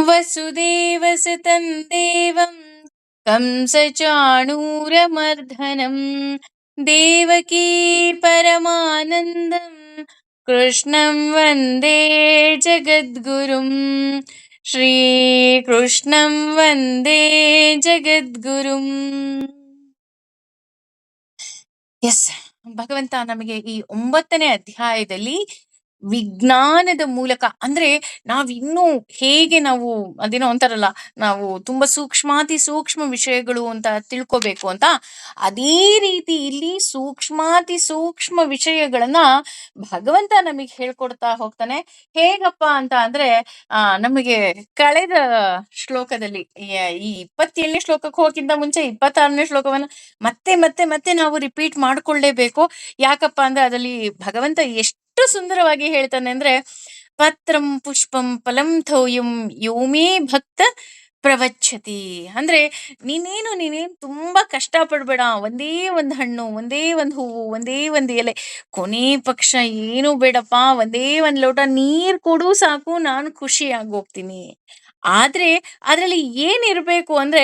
ವಸುದೇವಸುತಂ ದೇವಂ ಕಂಸಚಾಣೂರಮರ್ಧನಂ ದೇವಕೀ ಪರಮಾನಂದಂ ಕೃಷ್ಣಂ ವಂದೇ ಜಗದ್ಗುರುಂ. ಶ್ರೀಕೃಷ್ಣಂ ವಂದೇ ಜಗದ್ಗುರುಂ. ಎಸ್, ಭಗವಂತ ನಮಗೆ ಈ 9ನೇ ಅಧ್ಯಾಯದಲ್ಲಿ ವಿಜ್ಞಾನದ ಮೂಲಕ, ಅಂದ್ರೆ ನಾವಿನ್ನೂ ಹೇಗೆ ನಾವು ಅದೇನೋ ಅಂತಾರಲ್ಲ, ನಾವು ತುಂಬಾ ಸೂಕ್ಷ್ಮಾತಿ ಸೂಕ್ಷ್ಮ ವಿಷಯಗಳು ಅಂತ ತಿಳ್ಕೋಬೇಕು ಅಂತ, ಅದೇ ರೀತಿ ಇಲ್ಲಿ ಸೂಕ್ಷ್ಮಾತಿ ಸೂಕ್ಷ್ಮ ವಿಷಯಗಳನ್ನ ಭಗವಂತ ನಮಗೆ ಹೇಳ್ಕೊಡ್ತಾ ಹೋಗ್ತಾನೆ. ಹೇಗಪ್ಪ ಅಂತ ಅಂದ್ರೆ ನಮಗೆ ಕಳೆದ ಶ್ಲೋಕದಲ್ಲಿ ಈ 27ನೇ ಶ್ಲೋಕಕ್ಕೆ ಹೋಗಿಂತ ಮುಂಚೆ 26ನೇ ಶ್ಲೋಕವನ್ನ ಮತ್ತೆ ಮತ್ತೆ ಮತ್ತೆ ನಾವು ರಿಪೀಟ್ ಮಾಡ್ಕೊಳ್ಳೇಬೇಕು. ಯಾಕಪ್ಪ ಅಂದ್ರೆ ಅದರಲ್ಲಿ ಭಗವಂತ ಎಷ್ಟು ಸುಂದರವಾಗಿ ಹೇಳ್ತಾನೆ ಅಂದ್ರೆ, ಪತ್ರಂ ಪುಷ್ಪಂ ಫಲಂ ತೋಯಂ ಯೋಮೇ ಭಕ್ತ ಪ್ರವಚ್ಛತಿ. ಅಂದ್ರೆ ನೀನೇನು ತುಂಬಾ ಕಷ್ಟ ಪಡ್ಬೇಡ, ಒಂದೇ ಒಂದು ಹಣ್ಣು, ಒಂದೇ ಒಂದು ಹೂವು, ಒಂದೇ ಒಂದು ಎಲೆ, ಕೊನೆ ಪಕ್ಷ ಏನು ಬೇಡಪ್ಪ, ಒಂದೇ ಒಂದು ಲೋಟ ನೀರ್ ಕೊಡು ಸಾಕು, ನಾನು ಖುಷಿಯಾಗಿ ಹೋಗ್ತೀನಿ. ಆದ್ರೆ ಅದ್ರಲ್ಲಿ ಏನಿರ್ಬೇಕು ಅಂದ್ರೆ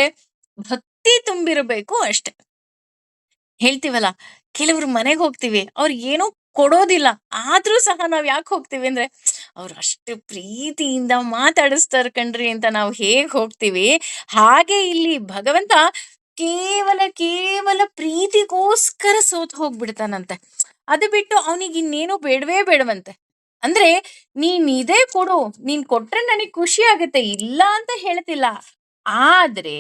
ಭಕ್ತಿ ತುಂಬಿರ್ಬೇಕು ಅಷ್ಟೆ. ಹೇಳ್ತೀವಲ್ಲ, ಕೆಲವ್ರು ಮನೆಗೆ ಹೋಗ್ತೀವಿ, ಅವ್ರು ಏನೋ ಕೊಡೋದಿಲ್ಲ, ಆದ್ರೂ ಸಹ ನಾವ್ ಯಾಕೆ ಹೋಗ್ತೀವಿ ಅಂದ್ರೆ, ಅವ್ರು ಅಷ್ಟು ಪ್ರೀತಿಯಿಂದ ಮಾತಾಡಿಸ್ತಾರ ಕಣ್ರಿ ಅಂತ ನಾವು ಹೇಗ್ ಹೋಗ್ತೀವಿ, ಹಾಗೆ ಇಲ್ಲಿ ಭಗವಂತ ಕೇವಲ ಕೇವಲ ಪ್ರೀತಿಗೋಸ್ಕರ ಸೋತ್ ಹೋಗ್ಬಿಡ್ತಾನಂತೆ. ಅದು ಬಿಟ್ಟು ಅವನಿಗೆ ಇನ್ನೇನು ಬೇಡವೇ ಬೇಡವಂತೆ. ಅಂದ್ರೆ ನೀನ್ ಇದೇ ಕೊಡು, ನೀನ್ ಕೊಟ್ರೆ ನನಗ್ ಖುಷಿ ಆಗತ್ತೆ, ಇಲ್ಲ ಅಂತ ಹೇಳ್ತಿಲ್ಲ. ಆದ್ರೆ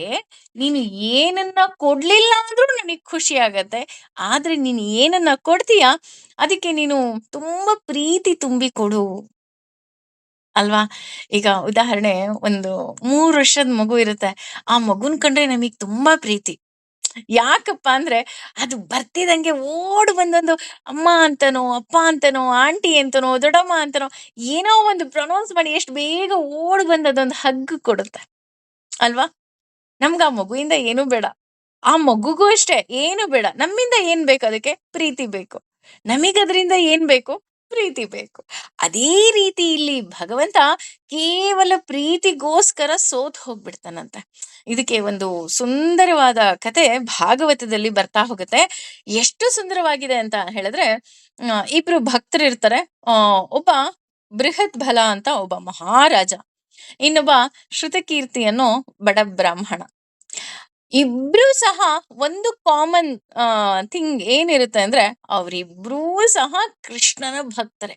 ನೀನು ಏನನ್ನ ಕೊಡ್ಲಿಲ್ಲ ಅಂದ್ರೂ ನನಗ್ ಖುಷಿ ಆಗತ್ತೆ. ಆದ್ರೆ ನೀನ್ ಏನನ್ನ ಕೊಡ್ತೀಯ ಅದಕ್ಕೆ ನೀನು ತುಂಬಾ ಪ್ರೀತಿ ತುಂಬಿ ಕೊಡು ಅಲ್ವಾ. ಈಗ ಉದಾಹರಣೆ, ಒಂದು 3 ವರ್ಷದ ಮಗು ಇರುತ್ತೆ, ಆ ಮಗುನ್ ಕಂಡ್ರೆ ನಮಗ್ ತುಂಬಾ ಪ್ರೀತಿ. ಯಾಕಪ್ಪ ಅಂದ್ರೆ ಅದು ಬರ್ತಿದಂಗೆ ಓಡ್ ಬಂದೊಂದು ಅಮ್ಮ ಅಂತನೋ, ಅಪ್ಪ ಅಂತನೋ, ಆಂಟಿ ಅಂತನೋ, ದೊಡ್ಡಮ್ಮ ಅಂತನೋ, ಏನೋ ಒಂದು ಪ್ರೊನೌನ್ಸ್ ಮಾಡಿ ಎಷ್ಟು ಬೇಗ ಓಡ್ ಬಂದ್ ಅದೊಂದು ಹಗ್ ಕೊಡುತ್ತೆ ಅಲ್ವಾ. ನಮ್ಗ ಆ ಮಗುವಿಂದ ಏನು ಬೇಡ, ಆ ಮಗುಗೂ ಅಷ್ಟೇ ಏನು ಬೇಡ. ನಮ್ಮಿಂದ ಏನ್ ಬೇಕು, ಅದಕ್ಕೆ ಪ್ರೀತಿ ಬೇಕು. ನಮಿಗದ್ರಿಂದ ಏನ್ ಬೇಕು, ಪ್ರೀತಿ ಬೇಕು. ಅದೇ ರೀತಿ ಇಲ್ಲಿ ಭಗವಂತ ಕೇವಲ ಪ್ರೀತಿಗೋಸ್ಕರ ಸೋತ್ ಹೋಗ್ಬಿಡ್ತಾನಂತೆ. ಇದಕ್ಕೆ ಒಂದು ಸುಂದರವಾದ ಕತೆ ಭಾಗವತದಲ್ಲಿ ಬರ್ತಾ ಹೋಗುತ್ತೆ. ಎಷ್ಟು ಸುಂದರವಾಗಿದೆ ಅಂತ ಹೇಳಿದ್ರೆ, ಇಬ್ರು ಭಕ್ತರು ಇರ್ತಾರೆ. ಒಬ್ಬ ಬೃಹತ್ ಬಲ ಅಂತ ಒಬ್ಬ ಮಹಾರಾಜ, ಇನ್ನೊಬ್ಬ ಶ್ರುತಕೀರ್ತಿ ಅನ್ನೋ ಬಡ ಬ್ರಾಹ್ಮಣ. ಇಬ್ರು ಸಹ ಒಂದು ಕಾಮನ್ ಥಿಂಗ್ ಏನಿರುತ್ತೆ ಅಂದ್ರೆ, ಅವರಿಬ್ರೂ ಸಹ ಕೃಷ್ಣನ ಭಕ್ತರೆ.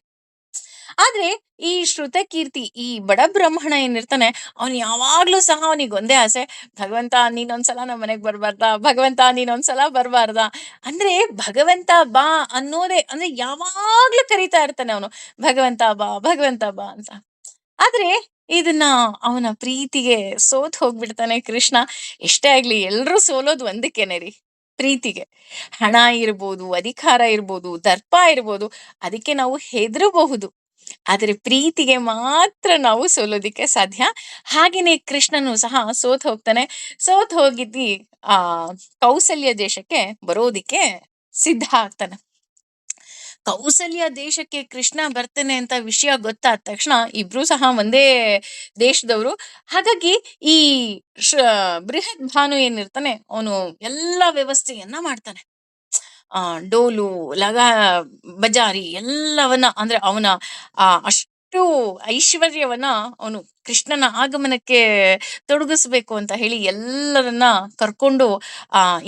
ಆದ್ರೆ ಈ ಶ್ರುತಕೀರ್ತಿ, ಈ ಬಡ ಬ್ರಾಹ್ಮಣ ಏನಿರ್ತಾನೆ, ಅವನ್ ಯಾವಾಗ್ಲೂ ಸಹ ಅವನಿಗೆ ಒಂದೇ ಆಸೆ, ಭಗವಂತ ನೀನೊಂದ್ಸಲ ನಮ್ಮ ಮನೆಗ್ ಬರ್ಬಾರ್ದಾ, ಭಗವಂತ ನೀನೊಂದ್ಸಲ ಬರ್ಬಾರ್ದಾ. ಅಂದ್ರೆ ಭಗವಂತ ಬಾ ಅನ್ನೋದೇ, ಅಂದ್ರೆ ಯಾವಾಗ್ಲೂ ಕರೀತಾ ಇರ್ತಾನೆ ಅವನು, ಭಗವಂತ ಬಾ, ಭಗವಂತ ಬಾ ಅಂತ. ಆದ್ರೆ ಇದನ್ನ ಅವನ ಪ್ರೀತಿಗೆ ಸೋತ್ ಹೋಗ್ಬಿಡ್ತಾನೆ ಕೃಷ್ಣ. ಎಷ್ಟೇ ಆಗ್ಲಿ ಎಲ್ರೂ ಸೋಲೋದು ಒಂದಕ್ಕೇನೆ ರೀ, ಪ್ರೀತಿಗೆ. ಹಣ ಇರ್ಬೋದು, ಅಧಿಕಾರ ಇರ್ಬೋದು, ದರ್ಪ ಇರ್ಬೋದು, ಅದಕ್ಕೆ ನಾವು ಹೆದರಬಹುದು, ಆದ್ರೆ ಪ್ರೀತಿಗೆ ಮಾತ್ರ ನಾವು ಸೋಲೋದಿಕ್ಕೆ ಸಾಧ್ಯ. ಹಾಗೇನೆ ಕೃಷ್ಣನು ಸಹ ಸೋತ್ ಹೋಗ್ತಾನೆ. ಸೋತ್ ಹೋಗಿದ್ದಿ ಆ ಕೌಸಲ್ಯ ದೇಶಕ್ಕೆ ಬರೋದಿಕ್ಕೆ ಸಿದ್ಧ ಆಗ್ತಾನೆ. ಕೌಸಲ್ಯ ದೇಶಕ್ಕೆ ಕೃಷ್ಣ ಬರ್ತಾನೆ ಅಂತ ವಿಷಯ ಗೊತ್ತಾದ ತಕ್ಷಣ ಇಬ್ರು ಸಹ ಒಂದೇ ದೇಶದವರು. ಹಾಗಾಗಿ ಈ ಬೃಹತ್ ಭಾನು ಏನಿರ್ತಾನೆ, ಅವನು ಎಲ್ಲಾ ವ್ಯವಸ್ಥೆಯನ್ನ ಮಾಡ್ತಾನೆ. ಡೋಲು ಲಗ ಬಜಾರಿ ಎಲ್ಲವನ್ನ, ಅಂದ್ರೆ ಅವನ ಅಷ್ಟು ಐಶ್ವರ್ಯವನ್ನ ಅವನು ಕೃಷ್ಣನ ಆಗಮನಕ್ಕೆ ತೊಡಗಿಸ್ಬೇಕು ಅಂತ ಹೇಳಿ ಎಲ್ಲರನ್ನ ಕರ್ಕೊಂಡು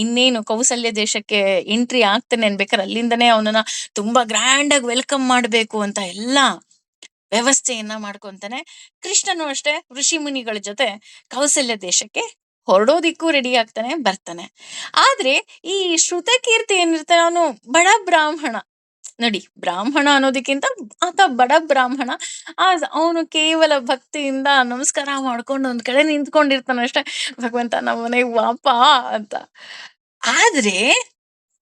ಇನ್ನೇನು ಕೌಸಲ್ಯ ದೇಶಕ್ಕೆ ಎಂಟ್ರಿ ಆಗ್ತಾನೆ ಅನ್ಬೇಕಾರೆ, ಅಲ್ಲಿಂದನೇ ಅವನನ್ನ ತುಂಬಾ ಗ್ರ್ಯಾಂಡ್ ಆಗಿ ವೆಲ್ಕಮ್ ಮಾಡ್ಬೇಕು ಅಂತ ಎಲ್ಲಾ ವ್ಯವಸ್ಥೆಯನ್ನ ಮಾಡ್ಕೊಂತಾನೆ. ಕೃಷ್ಣನು ಅಷ್ಟೇ ಋಷಿ ಮುನಿಗಳ ಜೊತೆ ಕೌಸಲ್ಯ ದೇಶಕ್ಕೆ ಹೊರಡೋದಿಕ್ಕೂ ರೆಡಿ ಆಗ್ತಾನೆ, ಬರ್ತಾನೆ. ಆದ್ರೆ ಈ ಶ್ರುತಕೀರ್ತಿ ಏನಿರ್ತಾನೆ, ಅವನು ಬಡ ಬ್ರಾಹ್ಮಣ. ನೋಡಿ, ಬ್ರಾಹ್ಮಣ ಅನ್ನೋದಕ್ಕಿಂತ ಆತ ಬಡ ಬ್ರಾಹ್ಮಣ. ಅವನು ಕೇವಲ ಭಕ್ತಿಯಿಂದ ನಮಸ್ಕಾರ ಮಾಡ್ಕೊಂಡು ಒಂದ್ ಕಡೆ ನಿಂತ್ಕೊಂಡಿರ್ತಾನೆ ಅಷ್ಟೇ, ಭಗವಂತ ನಮ್ಮ ಮನೆಗ್ ವಾಪ ಅಂತ. ಆದ್ರೆ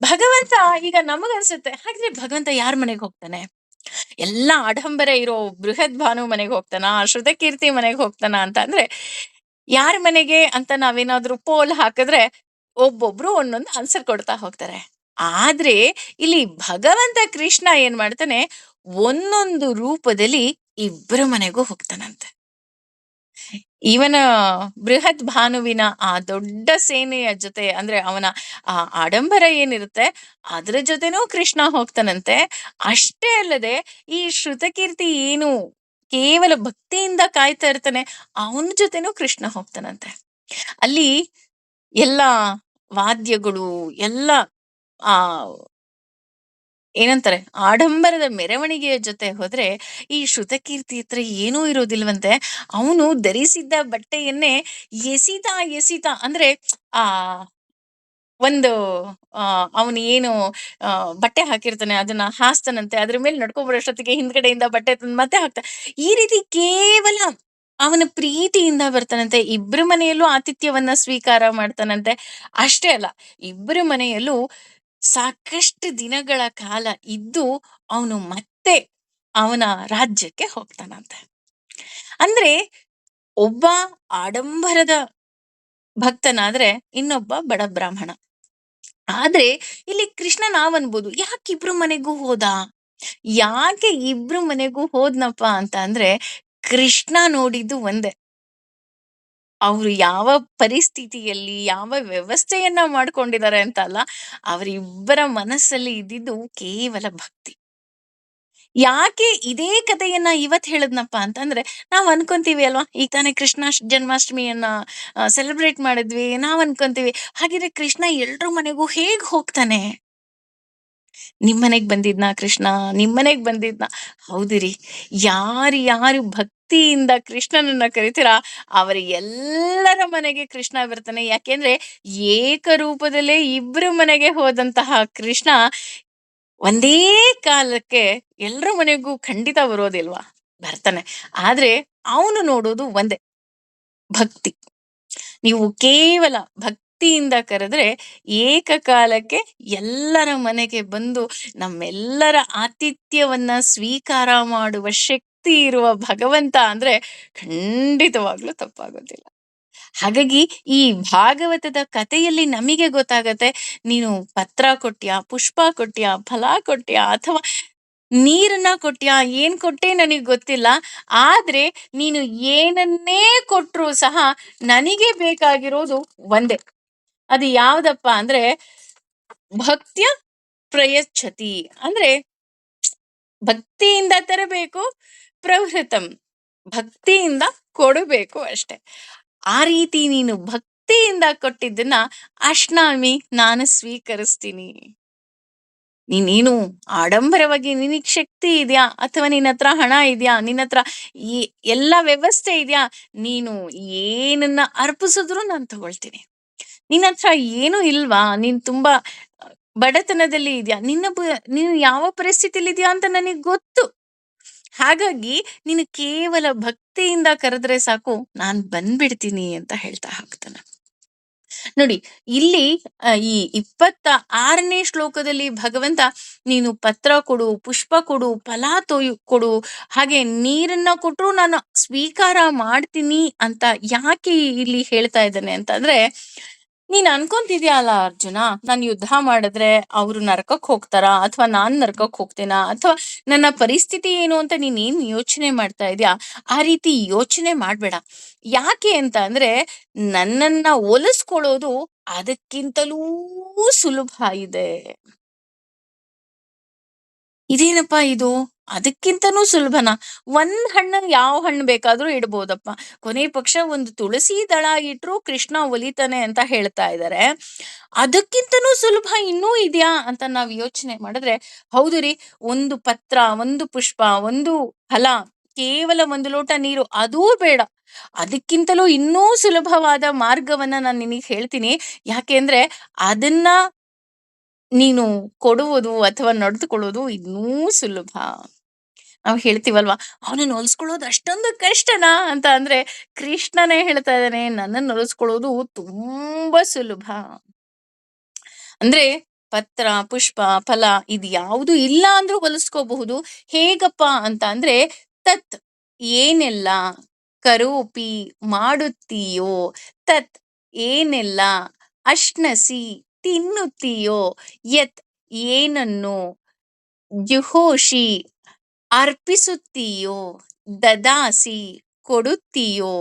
ಭಗವಂತ, ಈಗ ನಮಗನ್ಸುತ್ತೆ, ಹಾಗಿದ್ರೆ ಭಗವಂತ ಯಾರ ಮನೆಗೆ ಹೋಗ್ತಾನೆ? ಎಲ್ಲಾ ಆಡಂಬರ ಇರೋ ಬೃಹತ್ ಭಾನು ಮನೆಗೆ ಹೋಗ್ತಾನ, ಶ್ರುತಕೀರ್ತಿ ಮನೆಗೆ ಹೋಗ್ತಾನ ಅಂತ ಅಂದ್ರೆ, ಯಾರ ಮನೆಗೆ ಅಂತ ನಾವೇನಾದ್ರೂ ಪೋಲ್ ಹಾಕಿದ್ರೆ ಒಬ್ಬೊಬ್ರು ಒಂದೊಂದು ಆನ್ಸರ್ ಕೊಡ್ತಾ ಹೋಗ್ತಾರೆ. ಆದ್ರೆ ಇಲ್ಲಿ ಭಗವಂತ ಕೃಷ್ಣ ಏನ್ ಮಾಡ್ತಾನೆ, ಒಂದೊಂದು ರೂಪದಲ್ಲಿ ಇಬ್ಬರ ಮನೆಗೂ ಹೋಗ್ತಾನಂತೆ. ಇವನ ಬೃಹತ್ ಭಾನುವಿನ ಆ ದೊಡ್ಡ ಸೇನೆಯ ಜೊತೆ ಅಂದ್ರೆ ಅವನ ಆ ಆಡಂಬರ ಏನಿರುತ್ತೆ ಅದ್ರ ಜೊತೆನೂ ಕೃಷ್ಣ ಹೋಗ್ತಾನಂತೆ. ಅಷ್ಟೇ ಅಲ್ಲದೆ ಈ ಶ್ರುತಕೀರ್ತಿ ಏನು ಕೇವಲ ಭಕ್ತಿಯಿಂದ ಕಾಯ್ತಾ ಇರ್ತಾನೆ, ಅವನ ಜೊತೆನೂ ಕೃಷ್ಣ ಹೋಗ್ತಾನಂತೆ. ಅಲ್ಲಿ ಎಲ್ಲ ವಾದ್ಯಗಳು ಎಲ್ಲ ಆ ಏನಂತಾರೆ ಆಡಂಬರದ ಮೆರವಣಿಗೆಯ ಜೊತೆ ಹೋದ್ರೆ ಈ ಶ್ರುತಕೀರ್ತಿ ಹತ್ರ ಏನೂ ಇರೋದಿಲ್ವಂತೆ. ಅವನು ಧರಿಸಿದ್ದ ಬಟ್ಟೆಯನ್ನೇ ಎಸಿತಾ ಎಸಿತಾ ಅಂದ್ರೆ ಆ ಒಂದು ಅವನು ಏನು ಬಟ್ಟೆ ಹಾಕಿರ್ತಾನೆ ಅದನ್ನ ಹಾಸ್ತಾನಂತೆ. ಅದ್ರ ಮೇಲೆ ನಡ್ಕೊಂಡ್ ಬರೋಷ್ಟೊತ್ತಿಗೆ ಹಿಂದ್ಗಡೆಯಿಂದ ಬಟ್ಟೆ ತಂದು ಮತ್ತೆ ಹಾಕ್ತಾನೆ. ಈ ರೀತಿ ಕೇವಲ ಅವನ ಪ್ರೀತಿಯಿಂದ ಬರ್ತಾನಂತೆ. ಇಬ್ರ ಮನೆಯಲ್ಲೂ ಆತಿಥ್ಯವನ್ನ ಸ್ವೀಕಾರ ಮಾಡ್ತಾನಂತೆ. ಅಷ್ಟೇ ಅಲ್ಲ, ಇಬ್ರ ಮನೆಯಲ್ಲೂ ಸಾಕಷ್ಟು ದಿನಗಳ ಕಾಲ ಇದ್ದು ಅವನು ಮತ್ತೆ ಅವನ ರಾಜ್ಯಕ್ಕೆ ಹೋಗ್ತಾನಂತೆ. ಅಂದ್ರೆ ಒಬ್ಬ ಆಡಂಬರದ ಭಕ್ತನಾದ್ರೆ ಇನ್ನೊಬ್ಬ ಬಡ ಬ್ರಾಹ್ಮಣ. ಆದ್ರೆ ಇಲ್ಲಿ ಕೃಷ್ಣ ನಾವನ್ಬೋದು ಯಾಕೆ ಇಬ್ರು ಮನೆಗೂ ಹೋದ, ಯಾಕೆ ಇಬ್ರು ಮನೆಗೂ ಹೋದ್ನಪ್ಪ ಅಂತ ಅಂದ್ರೆ ಕೃಷ್ಣ ನೋಡಿದ್ದು ಒಂದೇ. ಅವ್ರು ಯಾವ ಪರಿಸ್ಥಿತಿಯಲ್ಲಿ ಯಾವ ವ್ಯವಸ್ಥೆಯನ್ನ ಮಾಡ್ಕೊಂಡಿದ್ದಾರೆ ಅಂತ ಅಲ್ಲ, ಅವರಿಬ್ಬರ ಮನಸ್ಸಲ್ಲಿ ಇದ್ದಿದ್ದು ಕೇವಲ ಭಕ್ತಿ. ಯಾಕೆ ಇದೇ ಕಥೆಯನ್ನ ಇವತ್ ಹೇಳದ್ನಪ್ಪ ಅಂತಂದ್ರೆ ನಾವ್ ಅನ್ಕೊಂತೀವಿ ಅಲ್ವಾ, ಈಗ ತಾನೇ ಕೃಷ್ಣ ಜನ್ಮಾಷ್ಟಮಿಯನ್ನ ಸೆಲೆಬ್ರೇಟ್ ಮಾಡಿದ್ವಿ, ನಾವ್ ಅನ್ಕೊಂತೀವಿ ಹಾಗಿದ್ರೆ ಕೃಷ್ಣ ಎಲ್ರ ಮನೆಗೂ ಹೇಗ್ ಹೋಗ್ತಾನೆ, ನಿಮ್ಮನೆಗ್ ಬಂದಿದ್ನಾ ಕೃಷ್ಣ, ನಿಮ್ಮನೆಗ್ ಬಂದಿದ್ನಾ? ಹೌದಿರಿ, ಯಾರು ಯಾರು ಭಕ್ತಿಯಿಂದ ಕೃಷ್ಣನನ್ನ ಕರಿತೀರಾ ಅವರ ಎಲ್ಲರ ಮನೆಗೆ ಕೃಷ್ಣ ಬರ್ತಾನೆ. ಯಾಕೆಂದ್ರೆ ಏಕರೂಪದಲ್ಲೇ ಇಬ್ರು ಮನೆಗೆ ಹೋದಂತಹ ಕೃಷ್ಣ ಒಂದೇ ಕಾಲಕ್ಕೆ ಎಲ್ರ ಮನೆಗೂ ಖಂಡಿತ ಬರೋದಿಲ್ವಾ, ಬರ್ತಾನೆ. ಆದ್ರೆ ಅವನು ನೋಡೋದು ಒಂದೇ, ಭಕ್ತಿ. ನೀವು ಕೇವಲ ಭಕ್ತಿಯಿಂದ ಕರೆದ್ರೆ ಏಕಕಾಲಕ್ಕೆ ಎಲ್ಲರ ಮನೆಗೆ ಬಂದು ನಮ್ಮೆಲ್ಲರ ಆತಿಥ್ಯವನ್ನ ಸ್ವೀಕಾರ ಮಾಡುವ ಶಕ್ತಿ ಇರುವ ಭಗವಂತ ಅಂದ್ರೆ ಖಂಡಿತವಾಗ್ಲೂ ತಪ್ಪಾಗೋದಿಲ್ಲ. ಹಾಗಾಗಿ ಈ ಭಾಗವತದ ಕಥೆಯಲ್ಲಿ ನಮಗೆ ಗೊತ್ತಾಗತ್ತೆ, ನೀನು ಪತ್ರ ಕೊಟ್ಯಾ, ಪುಷ್ಪ ಕೊಟ್ಯಾ, ಫಲ ಕೊಟ್ಯಾ ಅಥವಾ ನೀರನ್ನ ಕೊಟ್ಯಾ, ಏನ್ ಕೊಟ್ಟೆ ನನಗ್ ಗೊತ್ತಿಲ್ಲ. ಆದ್ರೆ ನೀನು ಏನನ್ನೇ ಕೊಟ್ರು ಸಹ ನನಗೆ ಬೇಕಾಗಿರೋದು ಒಂದೇ. ಅದು ಯಾವ್ದಪ್ಪ ಅಂದ್ರೆ ಭಕ್ತ್ಯ ಪ್ರಯಚ್ಛತಿ, ಅಂದ್ರೆ ಭಕ್ತಿಯಿಂದ ತರಬೇಕು, ಪ್ರವೃತಂ ಭಕ್ತಿಯಿಂದ ಕೊಡಬೇಕು ಅಷ್ಟೆ. ಆ ರೀತಿ ನೀನು ಭಕ್ತಿಯಿಂದ ಕೊಟ್ಟಿದ್ದನ್ನ ಅಶ್ನಾಮಿ ನಾನು ಸ್ವೀಕರಿಸ್ತೀನಿ. ನೀನೇನು ಆಡಂಬರವಾಗಿ ನಿನಗ್ ಶಕ್ತಿ ಇದೆಯಾ ಅಥವಾ ನಿನ್ನ ಹತ್ರ ಹಣ ಇದೆಯಾ, ನಿನ್ನ ಹತ್ರ ಈ ಎಲ್ಲ ವ್ಯವಸ್ಥೆ ಇದೆಯಾ, ನೀನು ಏನನ್ನ ಅರ್ಪಿಸಿದ್ರು ನಾನು ತಗೊಳ್ತೀನಿ. ನಿನ್ನ ಹತ್ರ ಏನೂ ಇಲ್ವಾ, ನೀನ್ ತುಂಬಾ ಬಡತನದಲ್ಲಿ ಇದೆಯಾ, ನೀನು ಯಾವ ಪರಿಸ್ಥಿತಿಲಿ ಇದೆಯಾ ಅಂತ ನನಗ್ ಗೊತ್ತು. ಹಾಗಾಗಿ ನೀನು ಕೇವಲ ಭಕ್ತಿಯಿಂದ ಕರೆದ್ರೆ ಸಾಕು, ನಾನ್ ಬಂದ್ಬಿಡ್ತೀನಿ ಅಂತ ಹೇಳ್ತಾ ಹೋಗ್ತಾನೆ. ನೋಡಿ, ಇಲ್ಲಿ ಈ 26ನೇ ಶ್ಲೋಕದಲ್ಲಿ ಭಗವಂತ ನೀನು ಪತ್ರ ಕೊಡು, ಪುಷ್ಪ ಕೊಡು, ಫಲ ಕೊಡು, ಹಾಗೆ ನೀರನ್ನ ಕೊಟ್ರು ನಾನು ಸ್ವೀಕಾರ ಮಾಡ್ತೀನಿ ಅಂತ ಯಾಕೆ ಇಲ್ಲಿ ಹೇಳ್ತಾ ಇದ್ದಾನೆ ಅಂತಂದ್ರೆ, ನೀನ್ ಅನ್ಕೊಂತಿದ್ಯಾ ಅಲ್ಲ ಅರ್ಜುನ, ನಾನ್ ಯುದ್ಧ ಮಾಡಿದ್ರೆ ಅವ್ರು ನರಕಕ್ ಹೋಗ್ತಾರಾ ಅಥವಾ ನಾನ್ ನರಕಕ್ ಹೋಗ್ತೇನಾ ಅಥವಾ ನನ್ನ ಪರಿಸ್ಥಿತಿ ಏನು ಅಂತ ನೀನ್ ಏನ್ ಯೋಚನೆ ಮಾಡ್ತಾ ಇದ್ಯಾ, ಆ ರೀತಿ ಯೋಚನೆ ಮಾಡ್ಬೇಡ. ಯಾಕೆ ಅಂತ ಅಂದ್ರೆ ನನ್ನನ್ನ ಒಲಿಸ್ಕೊಳ್ಳೋದು ಅದಕ್ಕಿಂತಲೂ ಸುಲಭ ಇದೆ. ಇದೇನಪ್ಪಾ ಇದು, ಅದಕ್ಕಿಂತನೂ ಸುಲಭನಾ? ಒಂದ್ ಹಣ್ಣು ಯಾವ ಹಣ್ಣು ಬೇಕಾದ್ರೂ ಇಡ್ಬೋದಪ್ಪ, ಕೊನೆ ಪಕ್ಷ ಒಂದು ತುಳಸಿ ದಳ ಇಟ್ರು ಕೃಷ್ಣ ಒಲಿತಾನೆ ಅಂತ ಹೇಳ್ತಾ ಇದ್ದಾರೆ. ಅದಕ್ಕಿಂತನೂ ಸುಲಭ ಇನ್ನೂ ಇದೆಯಾ ಅಂತ ನಾವ್ ಯೋಚನೆ ಮಾಡಿದ್ರೆ, ಹೌದು ರೀ, ಒಂದು ಪತ್ರ, ಒಂದು ಪುಷ್ಪ, ಒಂದು ಫಲ, ಕೇವಲ ಒಂದು ಲೋಟ ನೀರು ಅದೂ ಬೇಡ, ಅದಕ್ಕಿಂತಲೂ ಇನ್ನೂ ಸುಲಭವಾದ ಮಾರ್ಗವನ್ನ ನಾನು ನಿನಗೆ ಹೇಳ್ತೀನಿ. ಯಾಕೆಂದ್ರೆ ಅದನ್ನ ನೀನು ಕೊಡುವುದು ಅಥವಾ ನಡೆದುಕೊಳ್ಳೋದು ಇನ್ನೂ ಸುಲಭ. ನಾವು ಹೇಳ್ತೀವಲ್ವಾ, ಅವನನ್ನ ಹೋಲಿಸ್ಕೊಳ್ಳೋದು ಅಷ್ಟೊಂದು ಕಷ್ಟನಾ ಅಂತ ಅಂದ್ರೆ ಕೃಷ್ಣನೇ ಹೇಳ್ತಾ ಇದ್ದಾನೆ, ನನ್ನನ್ನು ಹೋಲಿಸ್ಕೊಳ್ಳೋದು ತುಂಬಾ ಸುಲಭ. ಅಂದ್ರೆ ಪತ್ರ, ಪುಷ್ಪ, ಫಲ ಇದು ಯಾವುದು ಇಲ್ಲ ಅಂದ್ರೂ ಹೊಲಿಸ್ಕೋಬಹುದು. ಹೇಗಪ್ಪ ಅಂತ ಅಂದ್ರೆ ತತ್ ಏನೆಲ್ಲ ಕರೋಪಿ ಮಾಡುತ್ತೀಯೋ, ತತ್ ಏನೆಲ್ಲ ಅಶ್ನಸಿ ತಿನ್ನುತ್ತೀಯೋ, ಯತ್ ಏನನ್ನು ಜುಹೋಷಿ ಅರ್ಪಿಸುತ್ತೀಯೋ, ದದಾಸಿ ಕೊಡುತ್ತೀಯೋ,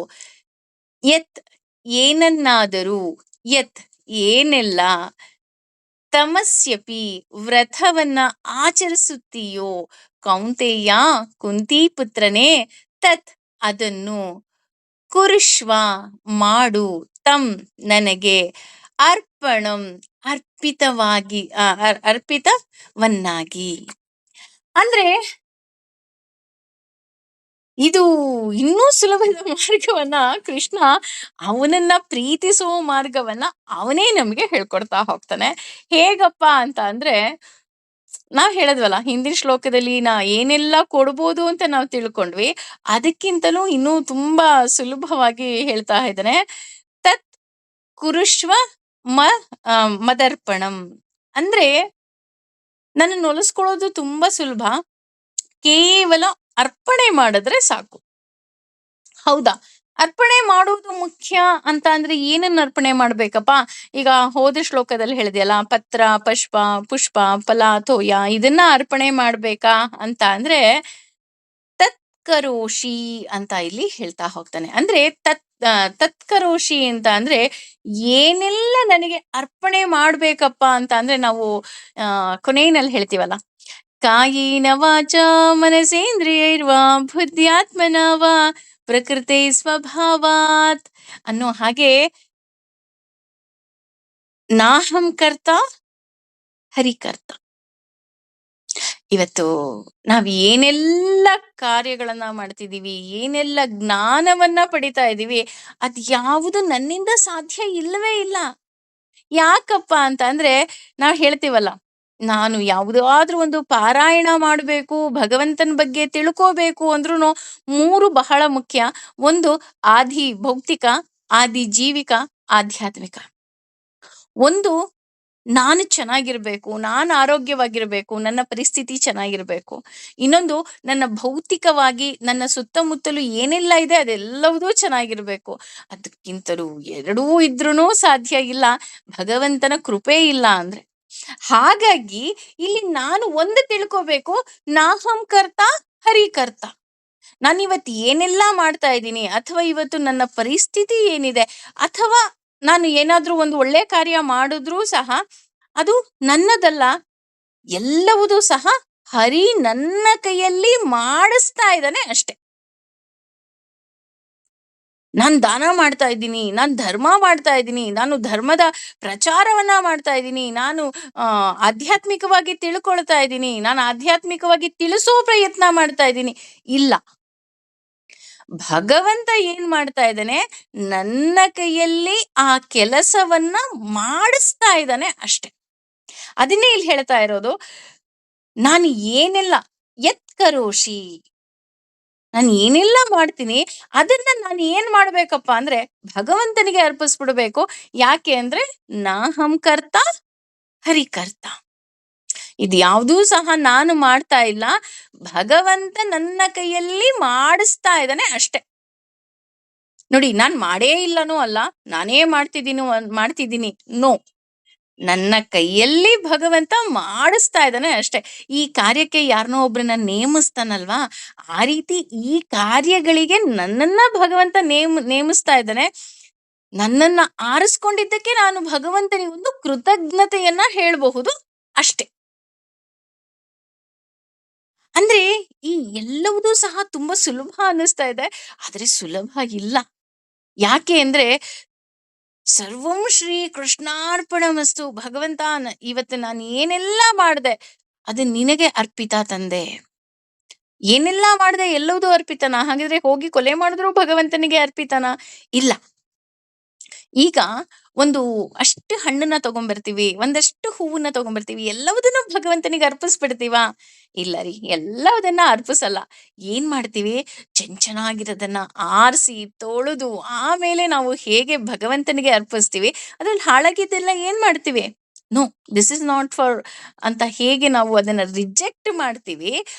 ಯತ್ ಏನನ್ನಾದರೂ, ಯತ್ ಏನೆಲ್ಲ, ತಮಸ್ಯಪಿ ವ್ರತವನ್ನ ಆಚರಿಸುತ್ತೀಯೋ, ಕೌಂತೆಯ ಕುಂತಿಪುತ್ರನೇ, ತತ್ ಅದನ್ನು, ಕುರುಷ್ವ ಮಾಡು, ತಂ ನನಗೆ, ಅರ್ಪಣಂ ಅರ್ಪಿತವಾಗಿ ಅರ್ಪಿತವನ್ನಾಗಿ. ಅಂದ್ರೆ ಇದು ಇನ್ನೂ ಸುಲಭದ ಮಾರ್ಗವನ್ನ ಕೃಷ್ಣ ಅವನನ್ನ ಪ್ರೀತಿಸುವ ಮಾರ್ಗವನ್ನ ಅವನೇ ನಮ್ಗೆ ಹೇಳ್ಕೊಡ್ತಾ ಹೋಗ್ತಾನೆ. ಹೇಗಪ್ಪ ಅಂತ ಅಂದ್ರೆ, ನಾವ್ ಹೇಳದ್ವಲ್ಲ ಹಿಂದಿನ ಶ್ಲೋಕದಲ್ಲಿ ಏನೆಲ್ಲ ಕೊಡ್ಬೋದು ಅಂತ ನಾವು ತಿಳ್ಕೊಂಡ್ವಿ. ಅದಕ್ಕಿಂತಲೂ ಇನ್ನೂ ತುಂಬಾ ಸುಲಭವಾಗಿ ಹೇಳ್ತಾ ಇದ್ದಾನೆ. ತತ್ ಕುರುಷ್ವ ಮ ಮದರ್ಪಣಂ. ಅಂದ್ರೆ ನನ್ನನ್ನು ಒಲಿಸ್ಕೊಳ್ಳೋದು ತುಂಬಾ ಸುಲಭ, ಕೇವಲ ಅರ್ಪಣೆ ಮಾಡಿದ್ರೆ ಸಾಕು. ಹೌದಾ? ಅರ್ಪಣೆ ಮಾಡುವುದು ಮುಖ್ಯ ಅಂತ ಅಂದ್ರೆ ಏನನ್ನ ಅರ್ಪಣೆ ಮಾಡ್ಬೇಕಪ್ಪ? ಈಗ ಹೋದ ಶ್ಲೋಕದಲ್ಲಿ ಹೇಳಿದೆಯಲ್ಲ, ಪತ್ರ, ಪುಷ್ಪ, ಫಲ, ತೋಯ, ಇದನ್ನ ಅರ್ಪಣೆ ಮಾಡ್ಬೇಕಾ ಅಂತ ಅಂದ್ರೆ, ತತ್ಕರೋಷಿ ಅಂತ ಇಲ್ಲಿ ಹೇಳ್ತಾ ಹೋಗ್ತಾನೆ. ಅಂದ್ರೆ ತತ್ಕರೋಷಿ ಅಂತ ಅಂದ್ರೆ ಏನೆಲ್ಲ ನನಗೆ ಅರ್ಪಣೆ ಮಾಡ್ಬೇಕಪ್ಪ ಅಂತ ಅಂದ್ರೆ, ನಾವು ಕೊನೆಯಲ್ಲಿ ಹೇಳ್ತೀವಲ್ಲ, ಕಾಯೇನ ವಾಚ ಮನಸೇಂದ್ರಿಯೈರ್ವಾ ಬುದ್ಧ್ಯಾತ್ಮನ ವಾ ಪ್ರಕೃತಿ ಸ್ವಭಾವಾತ್ ಅನ್ನೋ ಹಾಗೆ, ನಾಹಂ ಕರ್ತ ಹರಿಕರ್ತ. ಇವತ್ತು ನಾವ್ ಏನೆಲ್ಲ ಕಾರ್ಯಗಳನ್ನ ಮಾಡ್ತಿದೀವಿ, ಏನೆಲ್ಲ ಜ್ಞಾನವನ್ನ ಪಡಿತಾ ಇದೀವಿ, ಅದ್ ಯಾವುದು ನನ್ನಿಂದ ಸಾಧ್ಯ ಇಲ್ಲವೇ ಇಲ್ಲ. ಯಾಕಪ್ಪ ಅಂತ ಅಂದ್ರೆ, ನಾವ್ ಹೇಳ್ತೀವಲ್ಲ, ನಾನು ಯಾವುದಾದ್ರೂ ಒಂದು ಪಾರಾಯಣ ಮಾಡಬೇಕು, ಭಗವಂತನ ಬಗ್ಗೆ ತಿಳ್ಕೋಬೇಕು ಅಂದ್ರೂ 3 ಬಹಳ ಮುಖ್ಯ. ಒಂದು ಆದಿ ಭೌತಿಕ, ಆದಿ ಜೀವಿಕ, ಆಧ್ಯಾತ್ಮಿಕ. ಒಂದು, ನಾನು ಚೆನ್ನಾಗಿರ್ಬೇಕು, ನಾನು ಆರೋಗ್ಯವಾಗಿರ್ಬೇಕು, ನನ್ನ ಪರಿಸ್ಥಿತಿ ಚೆನ್ನಾಗಿರ್ಬೇಕು. ಇನ್ನೊಂದು, ನನ್ನ ಭೌತಿಕವಾಗಿ ನನ್ನ ಸುತ್ತಮುತ್ತಲು ಏನೆಲ್ಲ ಇದೆ ಅದೆಲ್ಲವೂ ಚೆನ್ನಾಗಿರ್ಬೇಕು. ಅದಕ್ಕಿಂತಲೂ ಎರಡೂ ಇದ್ರೂ ಸಾಧ್ಯ ಇಲ್ಲ ಭಗವಂತನ ಕೃಪೆ ಇಲ್ಲ ಅಂದ್ರೆ. ಹಾಗಾಗಿ ಇಲ್ಲಿ ನಾನು ಒಂದು ತಿಳ್ಕೋಬೇಕು, ನಾಹಂ ಕರ್ತ ಹರಿಕರ್ತ. ನಾನಿವತ್ತು ಏನೆಲ್ಲ ಮಾಡ್ತಾ ಇದ್ದೀನಿ, ಅಥವಾ ಇವತ್ತು ನನ್ನ ಪರಿಸ್ಥಿತಿ ಏನಿದೆ, ಅಥವಾ ನಾನು ಏನಾದ್ರೂ ಒಂದು ಒಳ್ಳೆ ಕಾರ್ಯ ಮಾಡಿದ್ರೂ ಸಹ ಅದು ನನ್ನದಲ್ಲ, ಎಲ್ಲವುದೂ ಸಹ ಹರಿ ನನ್ನ ಕೈಯಲ್ಲಿ ಮಾಡಿಸ್ತಾ ಇದ್ದಾನೆ ಅಷ್ಟೆ. ನಾನು ದಾನ ಮಾಡ್ತಾ ಇದ್ದೀನಿ, ನಾನು ಧರ್ಮ ಮಾಡ್ತಾ ಇದ್ದೀನಿ, ನಾನು ಧರ್ಮದ ಪ್ರಚಾರವನ್ನ ಮಾಡ್ತಾ ಇದ್ದೀನಿ, ನಾನು ಆಧ್ಯಾತ್ಮಿಕವಾಗಿ ತಿಳ್ಕೊಳ್ತಾ ಇದ್ದೀನಿ, ನಾನು ಆಧ್ಯಾತ್ಮಿಕವಾಗಿ ತಿಳಿಸೋ ಪ್ರಯತ್ನ ಮಾಡ್ತಾ ಇದ್ದೀನಿ. ಇಲ್ಲ, ಭಗವಂತ ಏನ್ ಮಾಡ್ತಾ ಇದ್ದಾನೆ, ನನ್ನ ಕೈಯಲ್ಲಿ ಆ ಕೆಲಸವನ್ನ ಮಾಡಿಸ್ತಾ ಇದ್ದಾನೆ ಅಷ್ಟೆ. ಅದನ್ನೇ ಇಲ್ಲಿ ಹೇಳ್ತಾ ಇರೋದು, ನಾನು ಏನೆಲ್ಲ ಯತ್ ಕರೋಷಿ, ನಾನು ಏನೆಲ್ಲ ಮಾಡ್ತೀನಿ ಅದನ್ನ ನಾನು ಏನ್ ಮಾಡ್ಬೇಕಪ್ಪ ಅಂದ್ರೆ ಭಗವಂತನಿಗೆ ಅರ್ಪಿಸ್ಬಿಡ್ಬೇಕು. ಯಾಕೆ ಅಂದ್ರೆ ನಾಹಂ ಕರ್ತ ಹರಿಕರ್ತ. ಇದ್ಯಾವುದೂ ಸಹ ನಾನು ಮಾಡ್ತಾ ಇಲ್ಲ, ಭಗವಂತ ನನ್ನ ಕೈಯಲ್ಲಿ ಮಾಡಿಸ್ತಾ ಇದ್ದಾನೆ ಅಷ್ಟೆ. ನೋಡಿ, ನಾನ್ ಮಾಡೇ ಇಲ್ಲನೂ ಅಲ್ಲ, ನಾನೇ ಮಾಡ್ತಿದ್ದೀನಿ ನೋ, ನನ್ನ ಕೈಯಲ್ಲಿ ಭಗವಂತ ಮಾಡಿಸ್ತಾ ಇದ್ದಾನೆ ಅಷ್ಟೆ. ಈ ಕಾರ್ಯಕ್ಕೆ ಯಾರನ್ನೋ ಒಬ್ರನ್ನ ನೇಮಿಸ್ತಾನಲ್ವಾ, ಆ ರೀತಿ ಈ ಕಾರ್ಯಗಳಿಗೆ ನನ್ನನ್ನ ಭಗವಂತ ನೇಮಿಸ್ತಾ ಇದ್ದಾನೆ. ನನ್ನನ್ನ ಆರಿಸ್ಕೊಂಡಿದ್ದಕ್ಕೆ ನಾನು ಭಗವಂತನಿಗೆ ಒಂದು ಕೃತಜ್ಞತೆಯನ್ನ ಹೇಳಬಹುದು ಅಷ್ಟೆ. ಅಂದ್ರೆ ಈ ಎಲ್ಲವುದೂ ಸಹ ತುಂಬಾ ಸುಲಭ ಅನ್ನಿಸ್ತಾ ಇದೆ, ಆದ್ರೆ ಸುಲಭ ಇಲ್ಲ. ಯಾಕೆ ಅಂದ್ರೆ, ಸರ್ವಂ ಶ್ರೀ ಕೃಷ್ಣಾರ್ಪಣಮಸ್ತು. ಭಗವಂತ, ಇವತ್ತು ನಾನು ಏನೆಲ್ಲ ಮಾಡಿದೆ ಅದು ನಿನಗೆ ಅರ್ಪಿತ ತಂದೆ. ಏನೆಲ್ಲ ಮಾಡಿದೆ ಎಲ್ಲವೂ ಅರ್ಪಿತನ? ಹಾಗಿದ್ರೆ ಹೋಗಿ ಕೊಲೆ ಮಾಡಿದ್ರು ಭಗವಂತನಿಗೆ ಅರ್ಪಿತನ? ಇಲ್ಲ. ಈಗ ಒಂದು ಅಷ್ಟು ಹಣ್ಣನ್ನ ತಗೊಂಡ್ಬರ್ತೀವಿ, ಒಂದಷ್ಟು ಹೂವನ್ನ ತಗೊಂಡ್ಬರ್ತೀವಿ, ಎಲ್ಲವುದನ್ನು ಭಗವಂತನಿಗೆ ಅರ್ಪಿಸ್ಬಿಡ್ತೀವ? ಇಲ್ಲ ರೀ, ಎಲ್ಲವದನ್ನ ಅರ್ಪಿಸಲ್ಲ. ಏನ್ ಮಾಡ್ತೀವಿ, ಚೆನ್ನಾಗಿರೋದನ್ನ ಆರಿಸಿ ತೊಳೆದು ಆಮೇಲೆ ನಾವು ಹೇಗೆ ಭಗವಂತನಿಗೆ ಅರ್ಪಿಸ್ತೀವಿ, ಅದ್ರಲ್ಲಿ ಹಾಳಾಗಿದ್ದೆಲ್ಲ ಏನ್ ಮಾಡ್ತೀವಿ, no, this is not for ಅಂತ ಹೇಗೆ ನಾವು ಅದನ್ನ ರಿಜೆಕ್ಟ್ ಮಾಡ್ತೀವಿ,